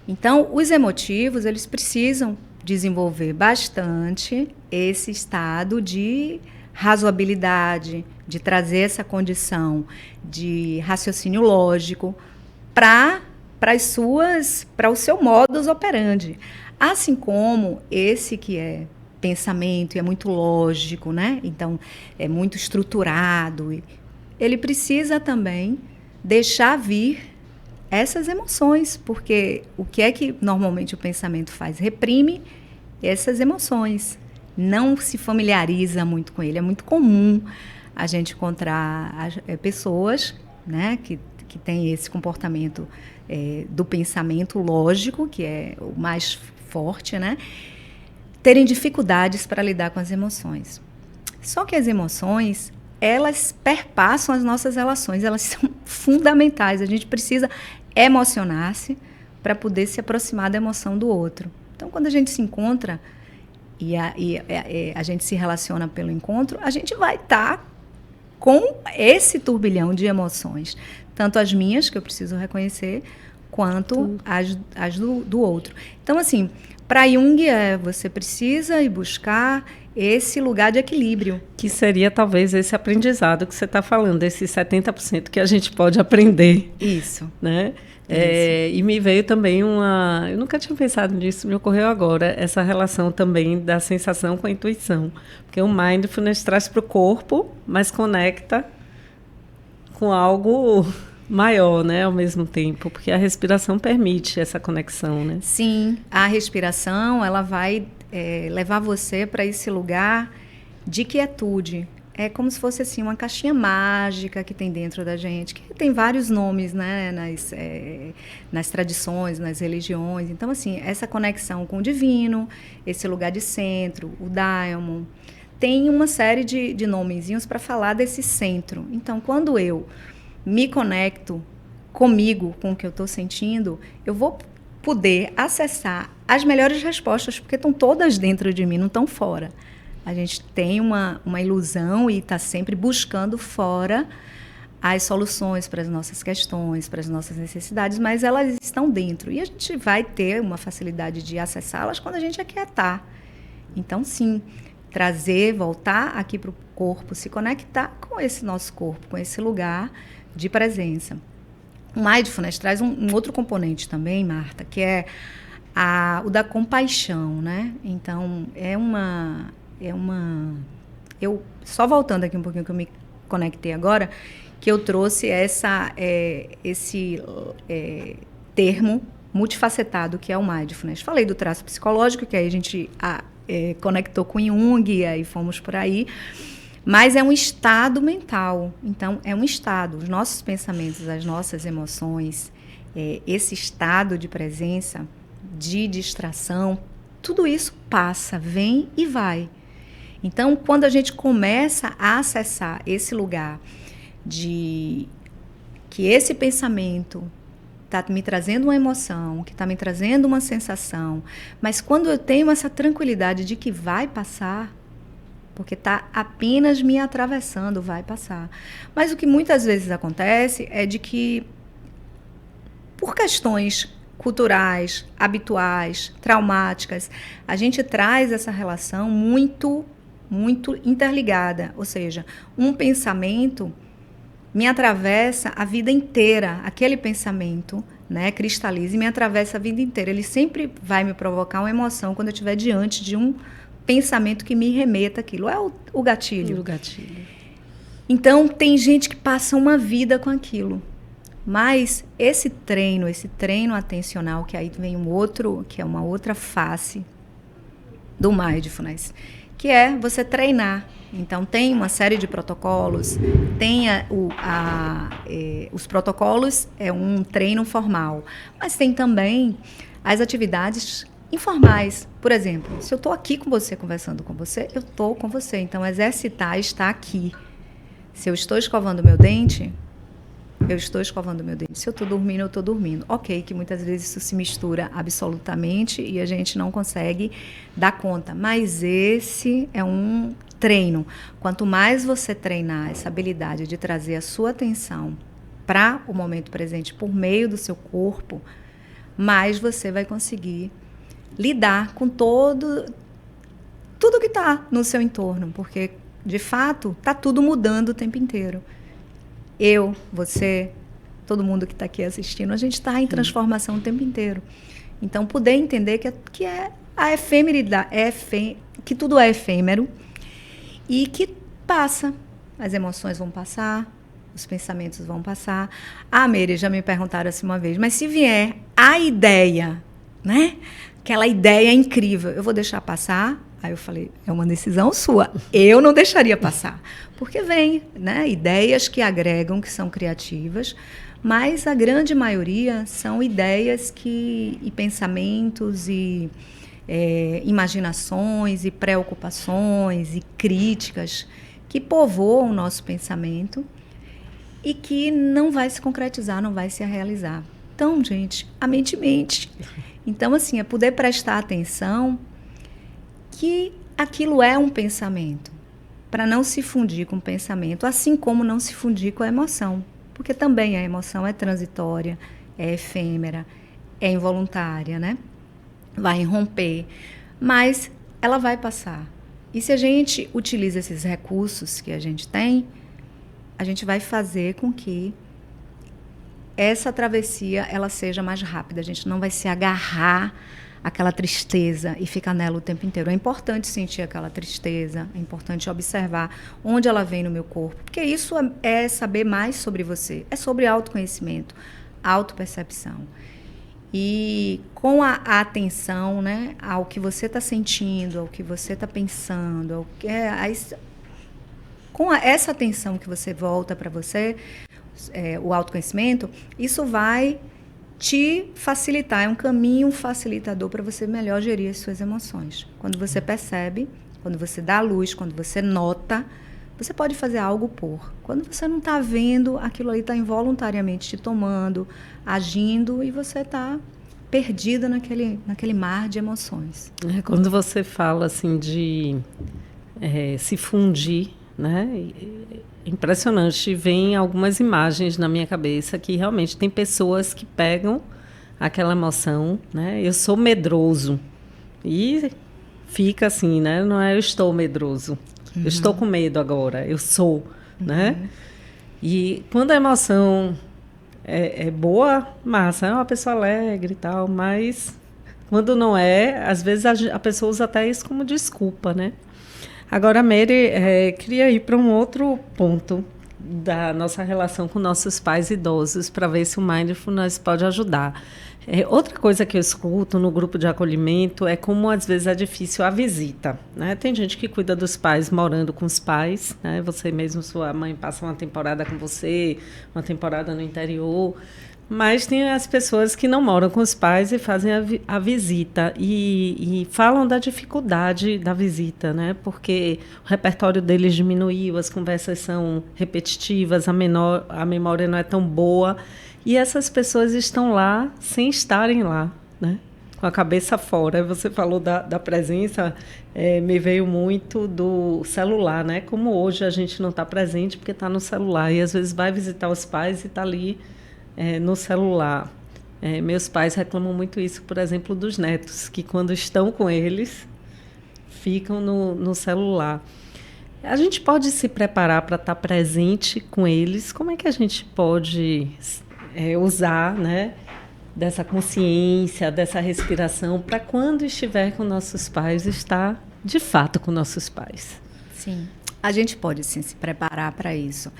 Então, os emotivos, eles precisam desenvolver bastante esse estado de razoabilidade, de trazer essa condição de raciocínio lógico para o seu modus operandi. Assim como esse que é pensamento e é muito lógico, né? Então, é muito estruturado. Ele precisa também deixar vir essas emoções, porque o que é que normalmente o pensamento faz? Reprime essas emoções, não se familiariza muito com ele. É muito comum a gente encontrar pessoas, né, que têm esse comportamento do pensamento lógico, que é o mais forte, né? Terem dificuldades para lidar com as emoções. Só que as emoções, elas perpassam as nossas relações, elas são fundamentais. A gente precisa emocionar-se para poder se aproximar da emoção do outro. Então, quando a gente se encontra e a gente se relaciona pelo encontro, a gente vai estar com esse turbilhão de emoções. Tanto as minhas, que eu preciso reconhecer, quanto as do outro. Então, assim, para Jung, você precisa ir buscar esse lugar de equilíbrio. Que seria, talvez, esse aprendizado que você está falando, esses 70% que a gente pode aprender. Isso. Né? E me veio também eu nunca tinha pensado nisso, me ocorreu agora, essa relação também da sensação com a intuição. Porque o mindfulness traz para o corpo, mas conecta com algo maior, né, ao mesmo tempo, porque a respiração permite essa conexão, né? Sim, a respiração, ela vai levar você para esse lugar de quietude. É como se fosse assim uma caixinha mágica que tem dentro da gente, que tem vários nomes, né, nas tradições, nas religiões. Então, assim, essa conexão com o divino, esse lugar de centro, o daimon, tem uma série de nomezinhos para falar desse centro. Então, quando eu me conecto comigo, com o que eu estou sentindo, eu vou poder acessar as melhores respostas, porque estão todas dentro de mim, não estão fora. A gente tem uma ilusão e está sempre buscando fora as soluções para as nossas questões, para as nossas necessidades, mas elas estão dentro. E a gente vai ter uma facilidade de acessá-las quando a gente aquietar. Então, sim, voltar aqui para o corpo, se conectar com esse nosso corpo, com esse lugar de presença. O mindfulness traz um outro componente também, Marta, que é o da compaixão, né? Então, eu, só voltando aqui um pouquinho que eu me conectei agora, que eu trouxe esse termo multifacetado que é o mindfulness. Falei do traço psicológico, que aí a gente conectou com Jung e aí fomos por aí. Mas é um estado mental. Então, é um estado. Os nossos pensamentos, as nossas emoções, esse estado de presença, de distração, tudo isso passa, vem e vai. Então, quando a gente começa a acessar esse lugar de que esse pensamento está me trazendo uma emoção, que está me trazendo uma sensação, mas quando eu tenho essa tranquilidade de que vai passar, porque está apenas me atravessando, vai passar. Mas o que muitas vezes acontece é de que, por questões culturais, habituais, traumáticas, a gente traz essa relação muito, muito interligada. Ou seja, um pensamento me atravessa a vida inteira. Aquele pensamento, né, cristaliza e me atravessa a vida inteira. Ele sempre vai me provocar uma emoção quando eu estiver diante de um pensamento que me remeta aquilo. É o gatilho. O gatilho. Então, tem gente que passa uma vida com aquilo. Mas esse treino atencional, que aí vem que é uma outra face do mindfulness, que é você treinar. Então, tem uma série de protocolos, os protocolos é um treino formal, mas tem também as atividades informais. Por exemplo, se eu estou aqui com você, conversando com você, eu estou com você. Então, exercitar está aqui. Se eu estou escovando meu dente, eu estou escovando meu dente. Se eu estou dormindo, eu estou dormindo. Ok, que muitas vezes isso se mistura absolutamente e a gente não consegue dar conta. Mas esse é um treino. Quanto mais você treinar essa habilidade de trazer a sua atenção para o momento presente por meio do seu corpo, mais você vai conseguir lidar com tudo que está no seu entorno. Porque, de fato, está tudo mudando o tempo inteiro. Eu, você, todo mundo que está aqui assistindo, a gente está em transformação o tempo inteiro. Então, poder entender que é a efemeridade, que tudo é efêmero e que passa. As emoções vão passar, os pensamentos vão passar. Meire, já me perguntaram assim uma vez, mas se vier a ideia, né? Aquela ideia incrível, eu vou deixar passar? Aí eu falei, é uma decisão sua. Eu não deixaria passar. Porque vem, né, ideias que agregam, que são criativas, mas a grande maioria são ideias e pensamentos e imaginações e preocupações e críticas que povoam o nosso pensamento e que não vai se concretizar, não vai se realizar. Então, gente, a mente mente. Então, assim, é poder prestar atenção que aquilo é um pensamento, para não se fundir com o pensamento, assim como não se fundir com a emoção, porque também a emoção é transitória, é efêmera, é involuntária, né? Vai romper, mas ela vai passar. E se a gente utiliza esses recursos que a gente tem, a gente vai fazer com que essa travessia ela seja mais rápida. A gente não vai se agarrar àquela tristeza e ficar nela o tempo inteiro. É importante sentir aquela tristeza, é importante observar onde ela vem no meu corpo, porque isso é saber mais sobre você, é sobre autoconhecimento, autopercepção. E com a atenção, né, ao que você está sentindo, ao que você está pensando, com essa atenção que você volta para você, o autoconhecimento, isso vai te facilitar, é um caminho facilitador para você melhor gerir as suas emoções. Quando você percebe, quando você dá luz, quando você nota, você pode fazer algo por. Quando você não está vendo, aquilo ali está involuntariamente te tomando, agindo, e você está perdida naquele mar de emoções. Quando você fala assim de se fundir, né? Impressionante, vem algumas imagens na minha cabeça que realmente tem pessoas que pegam aquela emoção, né? Eu sou medroso e fica assim, né? Não é eu estou medroso, eu estou com medo agora, eu sou, né? E quando a emoção é boa, massa, é uma pessoa alegre e tal, mas quando não é, às vezes a pessoa usa até isso como desculpa, né? Agora, Mary, queria ir para um outro ponto da nossa relação com nossos pais idosos, para ver se o Mindfulness pode ajudar. Outra coisa que eu escuto no grupo de acolhimento é como às vezes é difícil a visita, né? Tem gente que cuida dos pais morando com os pais, né? Você mesmo, sua mãe passa uma temporada com você, uma temporada no interior, mas tem as pessoas que não moram com os pais e fazem a visita e falam da dificuldade da visita, né? Porque o repertório deles diminuiu, as conversas são repetitivas, a memória não é tão boa. E essas pessoas estão lá sem estarem lá, né? Com a cabeça fora. Você falou da presença, me veio muito do celular, né? Como hoje a gente não está presente porque está no celular. E às vezes vai visitar os pais e está ali no celular. Meus pais reclamam muito isso, por exemplo, dos netos, que quando estão com eles, ficam no celular. A gente pode se preparar para estar presente com eles? Como é que a gente pode usar, né, dessa consciência, dessa respiração, para quando estiver com nossos pais, estar de fato com nossos pais? Sim, a gente pode sim se preparar para isso.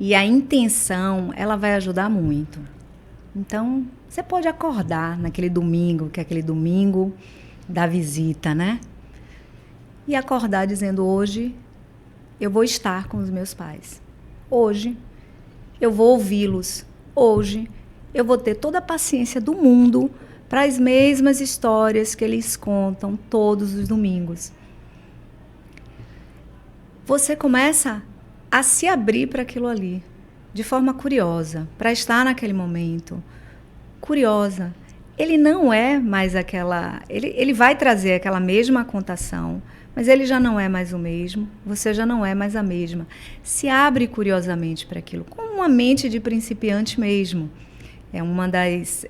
E a intenção, ela vai ajudar muito. Então, você pode acordar naquele domingo, que é aquele domingo da visita, né? E acordar dizendo: hoje eu vou estar com os meus pais. Hoje eu vou ouvi-los. Hoje eu vou ter toda a paciência do mundo para as mesmas histórias que eles contam todos os domingos. Você começa a se abrir para aquilo ali, de forma curiosa, para estar naquele momento. Curiosa. Ele não é mais aquela... Ele vai trazer aquela mesma contação, mas ele já não é mais o mesmo, você já não é mais a mesma. Se abre curiosamente para aquilo, com uma mente de principiante mesmo. É uma das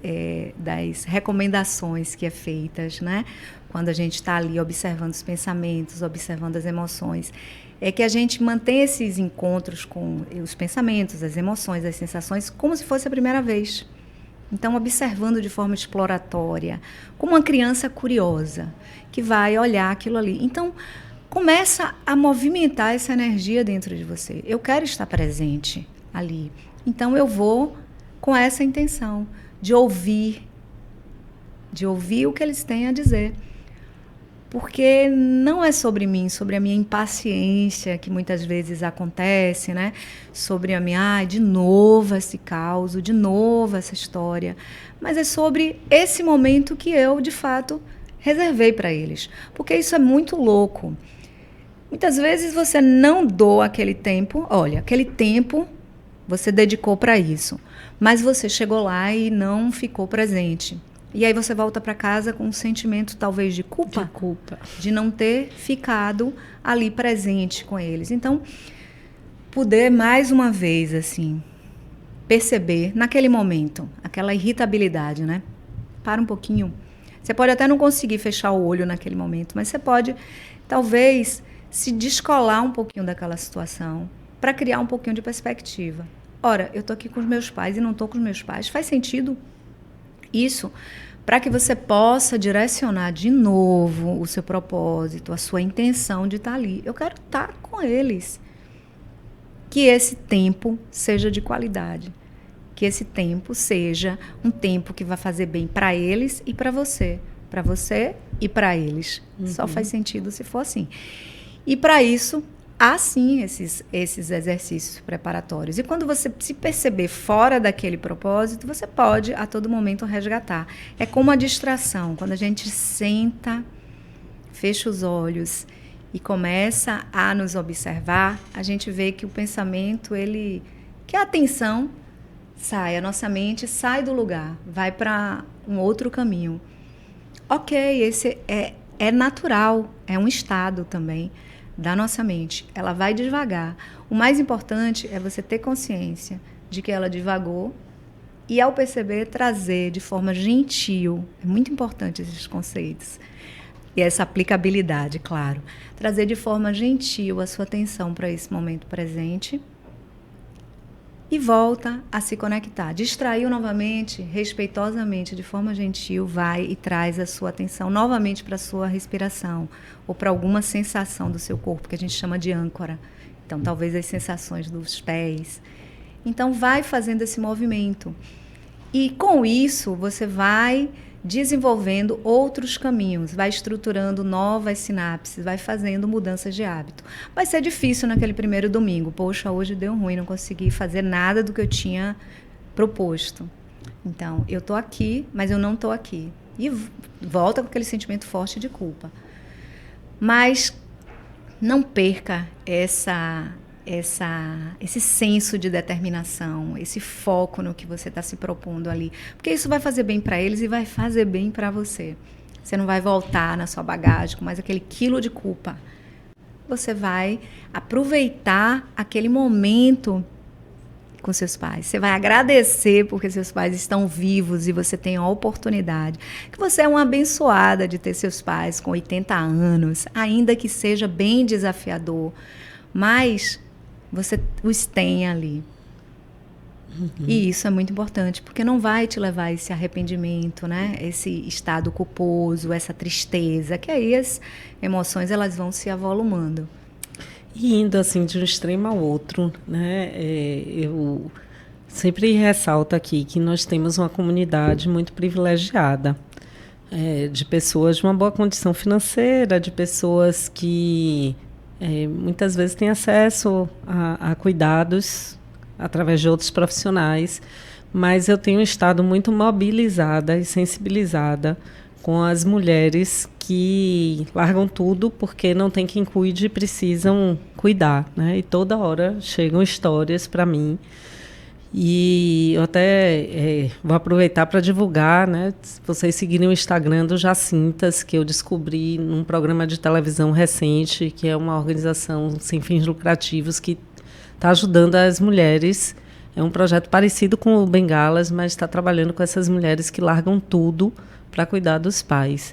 recomendações que é feitas, né? Quando a gente está ali observando os pensamentos, observando as emoções. É que a gente mantém esses encontros com os pensamentos, as emoções, as sensações, como se fosse a primeira vez. Então, observando de forma exploratória, como uma criança curiosa, que vai olhar aquilo ali. Então, começa a movimentar essa energia dentro de você. Eu quero estar presente ali. Então, eu vou com essa intenção de ouvir o que eles têm a dizer. Porque não é sobre mim, sobre a minha impaciência, que muitas vezes acontece, né? Sobre a minha, de novo esse caos, de novo essa história. Mas é sobre esse momento que eu, de fato, reservei para eles. Porque isso é muito louco. Muitas vezes você não doa aquele tempo. Olha, aquele tempo você dedicou para isso. Mas você chegou lá e não ficou presente. E aí você volta para casa com um sentimento talvez de culpa. De não ter ficado ali presente com eles. Então, poder mais uma vez, assim, perceber naquele momento, aquela irritabilidade, né? Para um pouquinho. Você pode até não conseguir fechar o olho naquele momento, mas você pode, talvez, se descolar um pouquinho daquela situação para criar um pouquinho de perspectiva. Ora, eu estou aqui com os meus pais e não estou com os meus pais. Faz sentido isso? Para que você possa direcionar de novo o seu propósito, a sua intenção de estar ali. Eu quero estar com eles. Que esse tempo seja de qualidade. Que esse tempo seja um tempo que vai fazer bem para eles e para você. Para você e para eles. Só faz sentido se for assim. E para isso, há sim esses exercícios preparatórios. E quando você se perceber fora daquele propósito, você pode a todo momento resgatar. É como a distração. Quando a gente senta, fecha os olhos e começa a nos observar, a gente vê que o pensamento, que a atenção sai, a nossa mente sai do lugar, vai para um outro caminho. Ok, esse é natural, é um estado também da nossa mente. Ela vai devagar. O mais importante é você ter consciência de que ela divagou e, ao perceber, trazer de forma gentil. É muito importante esses conceitos. E essa aplicabilidade, claro. Trazer de forma gentil a sua atenção para esse momento presente e volta a se conectar. Distraiu novamente, respeitosamente, de forma gentil, vai e traz a sua atenção novamente para a sua respiração ou para alguma sensação do seu corpo, que a gente chama de âncora. Então, talvez as sensações dos pés. Então, vai fazendo esse movimento. E com isso, você vai desenvolvendo outros caminhos, vai estruturando novas sinapses, vai fazendo mudanças de hábito. Vai ser difícil naquele primeiro domingo. Poxa, hoje deu ruim, não consegui fazer nada do que eu tinha proposto. Então, eu estou aqui, mas eu não estou aqui. E volta com aquele sentimento forte de culpa. Mas não perca esse senso de determinação, esse foco no que você está se propondo ali. Porque isso vai fazer bem para eles e vai fazer bem para você. Você não vai voltar na sua bagagem com mais aquele quilo de culpa. Você vai aproveitar aquele momento com seus pais. Você vai agradecer porque seus pais estão vivos e você tem a oportunidade. Que você é uma abençoada de ter seus pais com 80 anos, ainda que seja bem desafiador. Mas você os tem ali. E isso é muito importante, porque não vai te levar a esse arrependimento, né? Esse estado culposo, essa tristeza, que aí as emoções elas vão se avolumando. E indo assim de um extremo ao outro, né? Eu sempre ressalto aqui que nós temos uma comunidade muito privilegiada, de pessoas de uma boa condição financeira, de pessoas que muitas vezes têm acesso a cuidados através de outros profissionais, mas eu tenho estado muito mobilizada e sensibilizada com as mulheres que largam tudo porque não tem quem cuide e precisam cuidar, né? E toda hora chegam histórias para mim. E eu até vou aproveitar para divulgar, né? Se vocês seguirem o Instagram do Jacintas, que eu descobri num programa de televisão recente, que é uma organização sem fins lucrativos que está ajudando as mulheres. É um projeto parecido com o Bengalas, mas está trabalhando com essas mulheres que largam tudo para cuidar dos pais.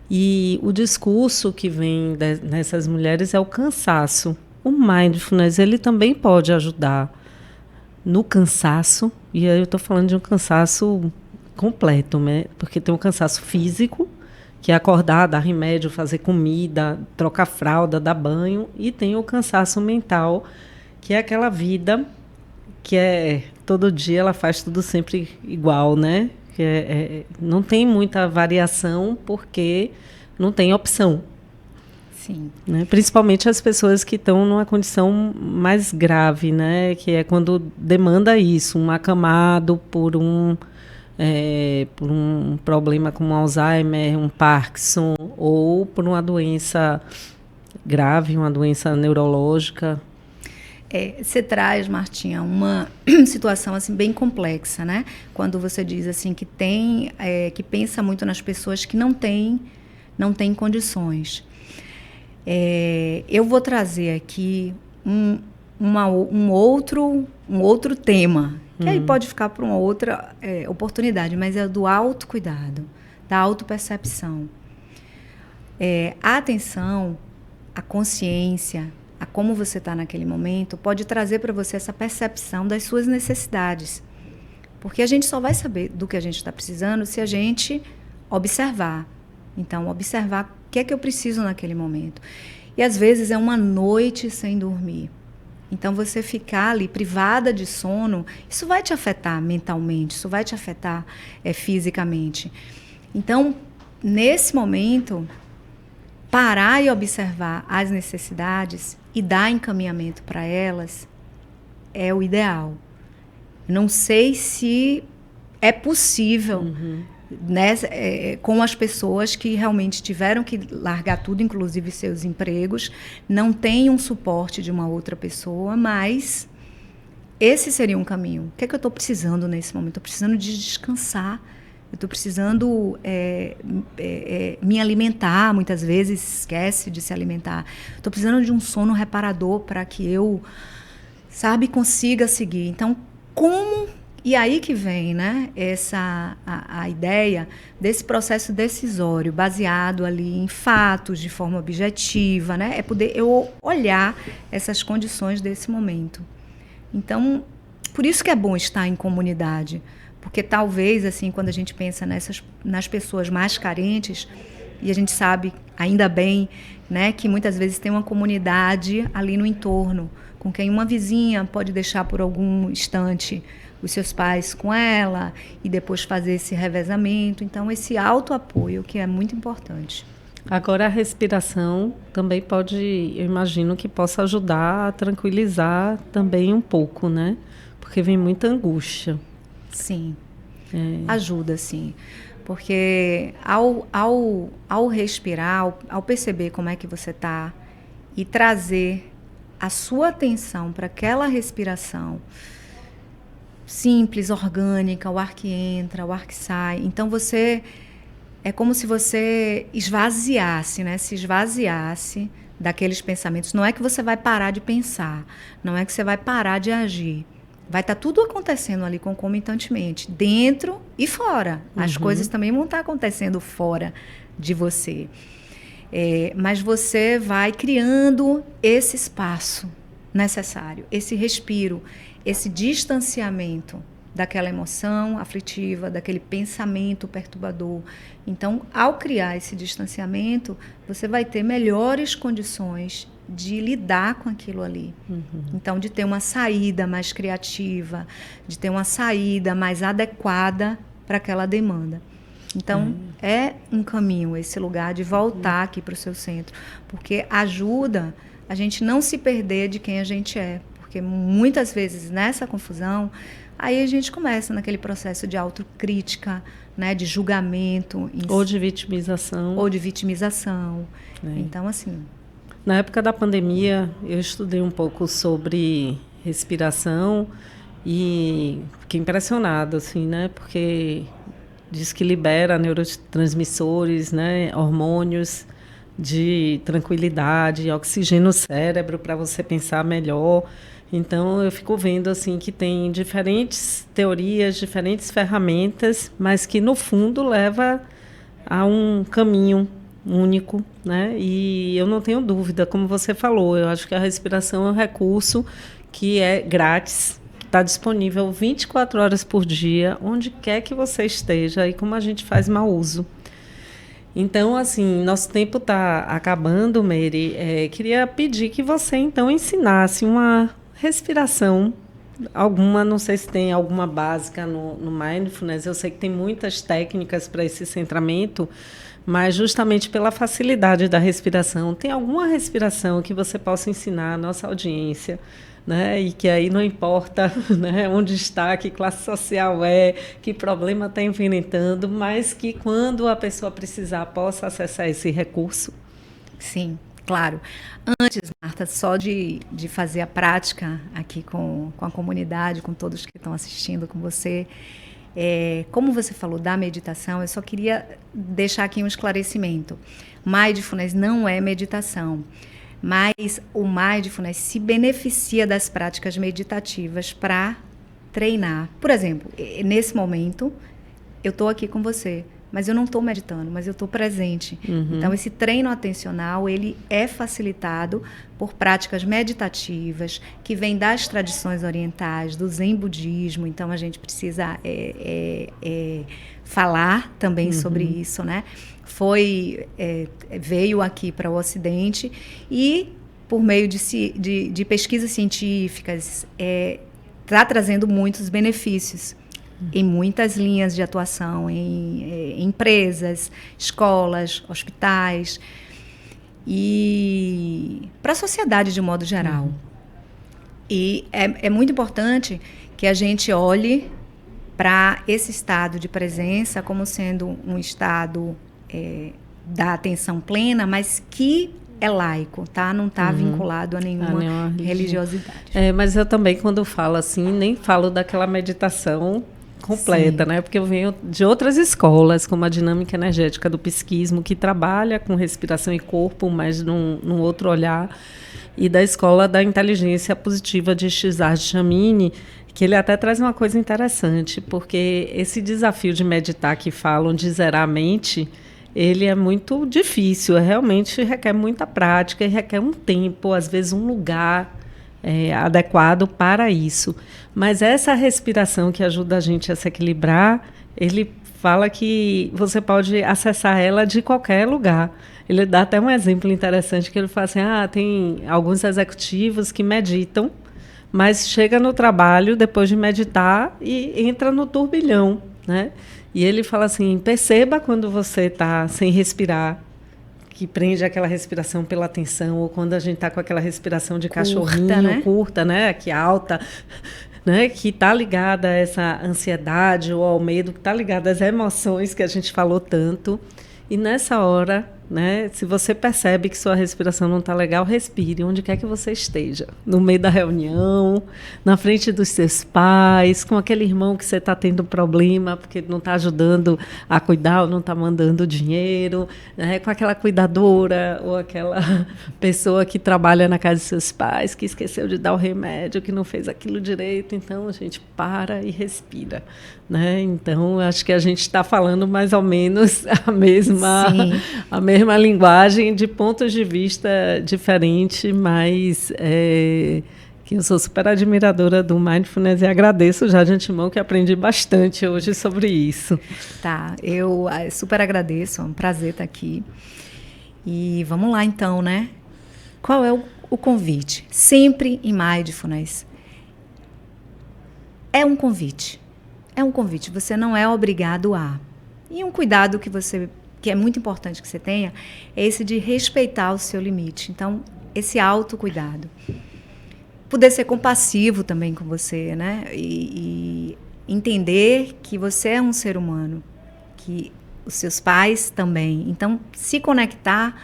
E o discurso que vem nessas mulheres é o cansaço. O mindfulness, ele também pode ajudar no cansaço, e aí eu estou falando de um cansaço completo, né? Porque tem um cansaço físico, que é acordar, dar remédio, fazer comida, trocar fralda, dar banho, e tem o cansaço mental, que é aquela vida que todo dia ela faz tudo sempre igual, né? Não tem muita variação porque não tem opção. Sim. Né? Principalmente as pessoas que estão numa condição mais grave, né? Que é quando demanda isso, um acamado por um problema como Alzheimer, um Parkinson, ou por uma doença grave, uma doença neurológica. Você traz, Martinha, uma situação assim bem complexa, né? Quando você diz assim que que pensa muito nas pessoas que não têm condições. Eu vou trazer aqui um outro tema, que aí pode ficar para uma outra oportunidade, mas é do autocuidado, da autopercepção. A atenção, a consciência, a como você está naquele momento, pode trazer para você essa percepção das suas necessidades. Porque a gente só vai saber do que a gente está precisando se a gente observar. Então, observar o que é que eu preciso naquele momento. E, às vezes, é uma noite sem dormir. Então, você ficar ali privada de sono, isso vai te afetar mentalmente, isso vai te afetar fisicamente. Então, nesse momento, parar e observar as necessidades e dar encaminhamento para elas é o ideal. Não sei se é possível, né, com as pessoas que realmente tiveram que largar tudo, inclusive seus empregos, não têm um suporte de uma outra pessoa, mas esse seria um caminho. O que é que eu estou precisando nesse momento? Estou precisando de descansar. Eu estou precisando me alimentar, muitas vezes esquece de se alimentar. Estou precisando de um sono reparador para que eu, consiga seguir. Então, como... E aí que vem, né, a ideia desse processo decisório, baseado ali em fatos, de forma objetiva, né? É poder eu olhar essas condições desse momento. Então, por isso que é bom estar em comunidade. Porque talvez, assim, quando a gente pensa nas pessoas mais carentes, e a gente sabe, ainda bem, né, que muitas vezes tem uma comunidade ali no entorno, com quem uma vizinha pode deixar por algum instante os seus pais com ela e depois fazer esse revezamento. Então, esse autoapoio que é muito importante. Agora, a respiração também pode, eu imagino que possa ajudar a tranquilizar também um pouco, né? Porque vem muita angústia. Sim, ajuda, sim. Porque ao respirar, ao perceber como é que você está e trazer a sua atenção para aquela respiração simples, orgânica, o ar que entra, o ar que sai. Então, é como se você esvaziasse, né? Se esvaziasse daqueles pensamentos. Não é que você vai parar de pensar, não é que você vai parar de agir. Vai estar tudo acontecendo ali concomitantemente, dentro e fora. As coisas também vão estar acontecendo fora de você. Mas você vai criando esse espaço necessário, esse respiro, esse distanciamento daquela emoção aflitiva, daquele pensamento perturbador. Então, ao criar esse distanciamento, você vai ter melhores condições de lidar com aquilo ali. Então, de ter uma saída mais criativa, de ter uma saída mais adequada para aquela demanda. Então, é um caminho esse lugar de voltar aqui para o seu centro, porque ajuda a gente não se perder de quem a gente é, porque muitas vezes nessa confusão, aí a gente começa naquele processo de autocrítica, né, de julgamento. Ou de vitimização. Então, assim... Na época da pandemia, eu estudei um pouco sobre respiração e fiquei impressionada, assim, né? Porque diz que libera neurotransmissores, né? Hormônios de tranquilidade, oxigênio no cérebro para você pensar melhor. Então, eu fico vendo assim que tem diferentes teorias, diferentes ferramentas, mas que, no fundo, leva a um caminho único, né? E eu não tenho dúvida, como você falou, eu acho que a respiração é um recurso que é grátis, está disponível 24 horas por dia, onde quer que você esteja e como a gente faz mau uso. Então, assim, nosso tempo está acabando, Meire. Queria pedir que você, então, ensinasse uma respiração alguma, não sei se tem alguma básica no Mindfulness, eu sei que tem muitas técnicas para esse centramento, mas justamente pela facilidade da respiração, tem alguma respiração que você possa ensinar à nossa audiência, né? E que aí não importa, né, onde está, que classe social é, que problema está enfrentando, mas que quando a pessoa precisar possa acessar esse recurso? Sim, claro. Antes, Marta, só de fazer a prática aqui com a comunidade, com todos que estão assistindo com você, como você falou da meditação, eu só queria deixar aqui um esclarecimento. Mindfulness não é meditação, mas o Mindfulness se beneficia das práticas meditativas para treinar. Por exemplo, nesse momento, eu estou aqui com você, mas eu não estou meditando, mas eu estou presente. Então, esse treino atencional, ele é facilitado por práticas meditativas que vêm das tradições orientais, do Zen budismo. Então, a gente precisa falar também sobre isso, né? Veio aqui para o Ocidente e, por meio de pesquisas científicas, está trazendo muitos benefícios em muitas linhas de atuação, em empresas, escolas, hospitais e para a sociedade de modo geral. E é muito importante que a gente olhe para esse estado de presença como sendo um estado da atenção plena, mas que é laico, tá? Não está vinculado a nenhuma religiosidade. Mas eu também, quando falo assim, nem falo daquela meditação completa, né? Porque eu venho de outras escolas, como a dinâmica energética do psiquismo, que trabalha com respiração e corpo, mas num outro olhar, e da escola da inteligência positiva de Cesar Chamini, que ele até traz uma coisa interessante, porque esse desafio de meditar que falam de zerar a mente, ele é muito difícil, realmente requer muita prática e requer um tempo, às vezes um lugar adequado para isso. Mas essa respiração que ajuda a gente a se equilibrar, ele fala que você pode acessar ela de qualquer lugar. Ele dá até um exemplo interessante, que ele fala assim, tem alguns executivos que meditam, mas chega no trabalho depois de meditar e entra no turbilhão, né? E ele fala assim, perceba quando você está sem respirar, que prende aquela respiração pela tensão, ou quando a gente está com aquela respiração de cachorrinho, curta, né? Que alta, né? Que está ligada a essa ansiedade ou ao medo, que está ligada às emoções que a gente falou tanto. E nessa hora, né, se você percebe que sua respiração não está legal, respire onde quer que você esteja. No meio da reunião, na frente dos seus pais, com aquele irmão que você está tendo problema porque não está ajudando a cuidar ou não está mandando dinheiro, né, com aquela cuidadora ou aquela pessoa que trabalha na casa de seus pais, que esqueceu de dar o remédio, que não fez aquilo direito. Então, a gente para e respira. Né? Então, acho que a gente está falando mais ou menos a mesma linguagem, de pontos de vista diferentes, mas que eu sou super admiradora do Mindfulness e agradeço já de antemão, que aprendi bastante hoje sobre isso. Tá, eu super agradeço, é um prazer estar aqui. E vamos lá então, né? Qual é o convite? Sempre em Mindfulness. É um convite. É um convite, você não é obrigado a. E um cuidado que é muito importante que você tenha é esse de respeitar o seu limite. Então, esse autocuidado. Poder ser compassivo também com você, né? E entender que você é um ser humano, que os seus pais também. Então, se conectar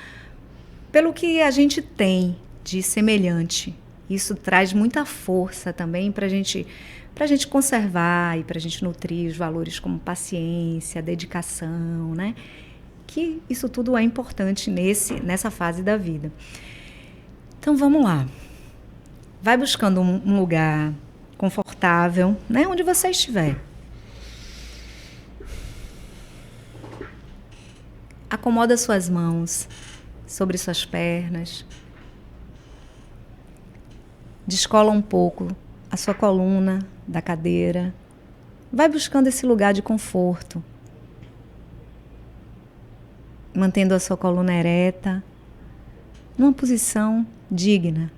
pelo que a gente tem de semelhante. Isso traz muita força também para a gente conservar e para a gente nutrir os valores como paciência, dedicação, né? Que isso tudo é importante nessa fase da vida. Então, vamos lá. Vai buscando um lugar confortável, né? Onde você estiver. Acomoda suas mãos sobre suas pernas. Descola um pouco a sua coluna da cadeira. Vai buscando esse lugar de conforto. Mantendo a sua coluna ereta, numa posição digna.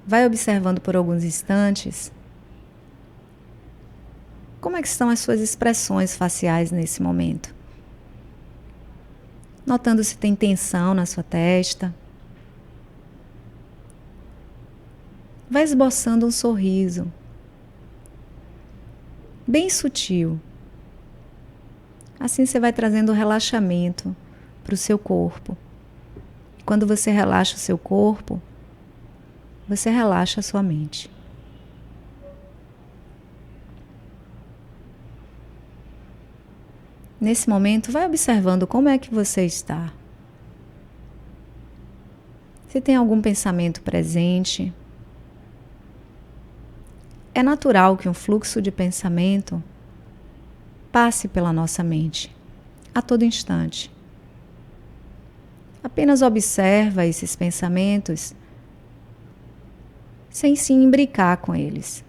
Vai observando por alguns instantes como é que estão as suas expressões faciais nesse momento. Notando se tem tensão na sua testa. Vai esboçando um sorriso, bem sutil. Assim você vai trazendo relaxamento para o seu corpo. Quando você relaxa o seu corpo, você relaxa a sua mente. Nesse momento, vai observando como é que você está. Se tem algum pensamento presente. É natural que um fluxo de pensamento passe pela nossa mente a todo instante. Apenas observa esses pensamentos sem se imbricar com eles.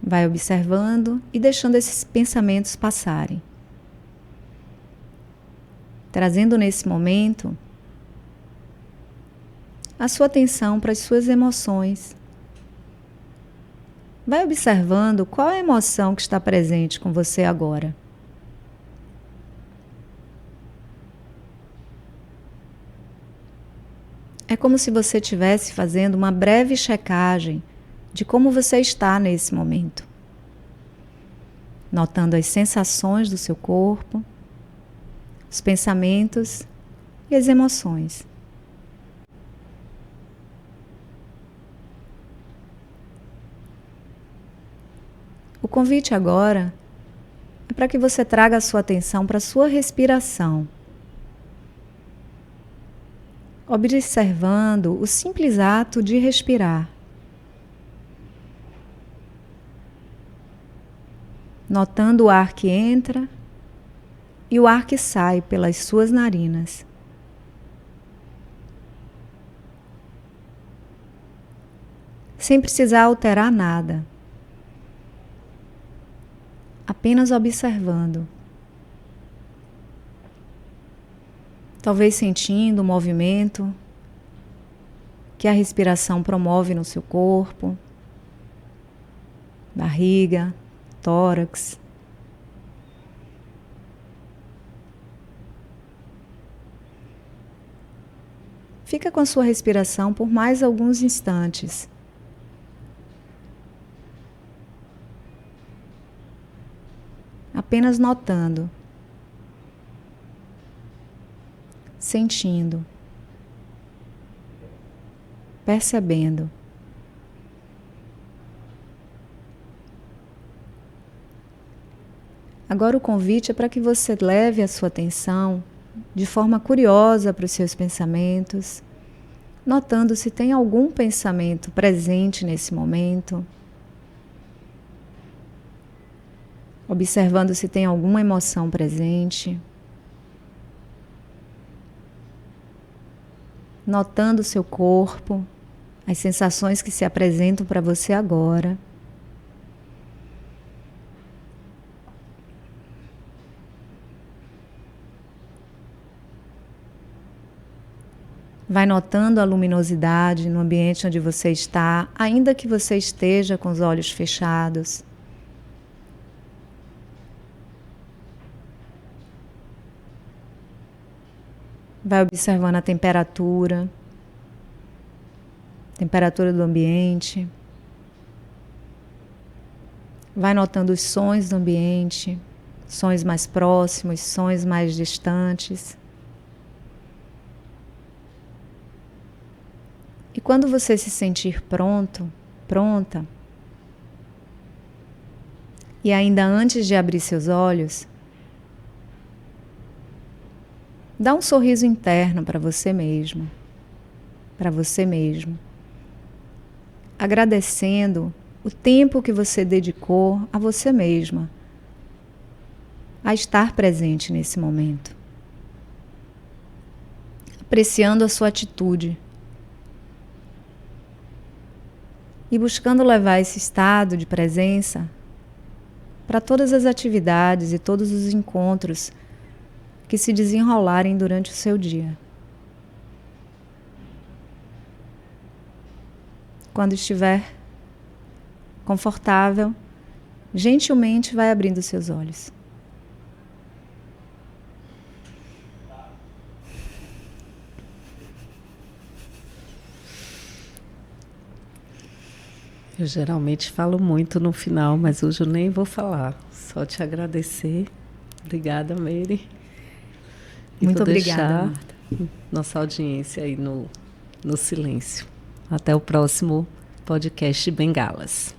Vai observando e deixando esses pensamentos passarem. Trazendo nesse momento a sua atenção para as suas emoções. Vai observando qual é a emoção que está presente com você agora. É como se você estivesse fazendo uma breve checagem de como você está nesse momento. Notando as sensações do seu corpo, os pensamentos e as emoções. O convite agora é para que você traga a sua atenção para a sua respiração. Observando o simples ato de respirar. Notando o ar que entra e o ar que sai pelas suas narinas. Sem precisar alterar nada. apenas observando. Talvez sentindo o movimento que a respiração promove no seu corpo, barriga, tórax. Fica com a sua respiração por mais alguns instantes. Apenas notando, sentindo, percebendo. Agora o convite é para que você leve a sua atenção de forma curiosa para os seus pensamentos, notando se tem algum pensamento presente nesse momento, observando se tem alguma emoção presente, notando o seu corpo, as sensações que se apresentam para você agora. Vai notando a luminosidade no ambiente onde você está, ainda que você esteja com os olhos fechados. Vai observando a temperatura do ambiente. Vai notando os sons do ambiente, sons mais próximos, sons mais distantes. E quando você se sentir pronto, pronta, e ainda antes de abrir seus olhos, dá um sorriso interno para você mesmo, agradecendo o tempo que você dedicou a você mesma, a estar presente nesse momento, apreciando a sua atitude e buscando levar esse estado de presença para todas as atividades e todos os encontros que se desenrolarem durante o seu dia. Quando estiver confortável, gentilmente vai abrindo seus olhos. Eu geralmente falo muito no final, mas hoje eu nem vou falar. Só te agradecer. Obrigada, Meire. Muito obrigada, Marta. Nossa audiência aí no silêncio. Até o próximo podcast Bengalas.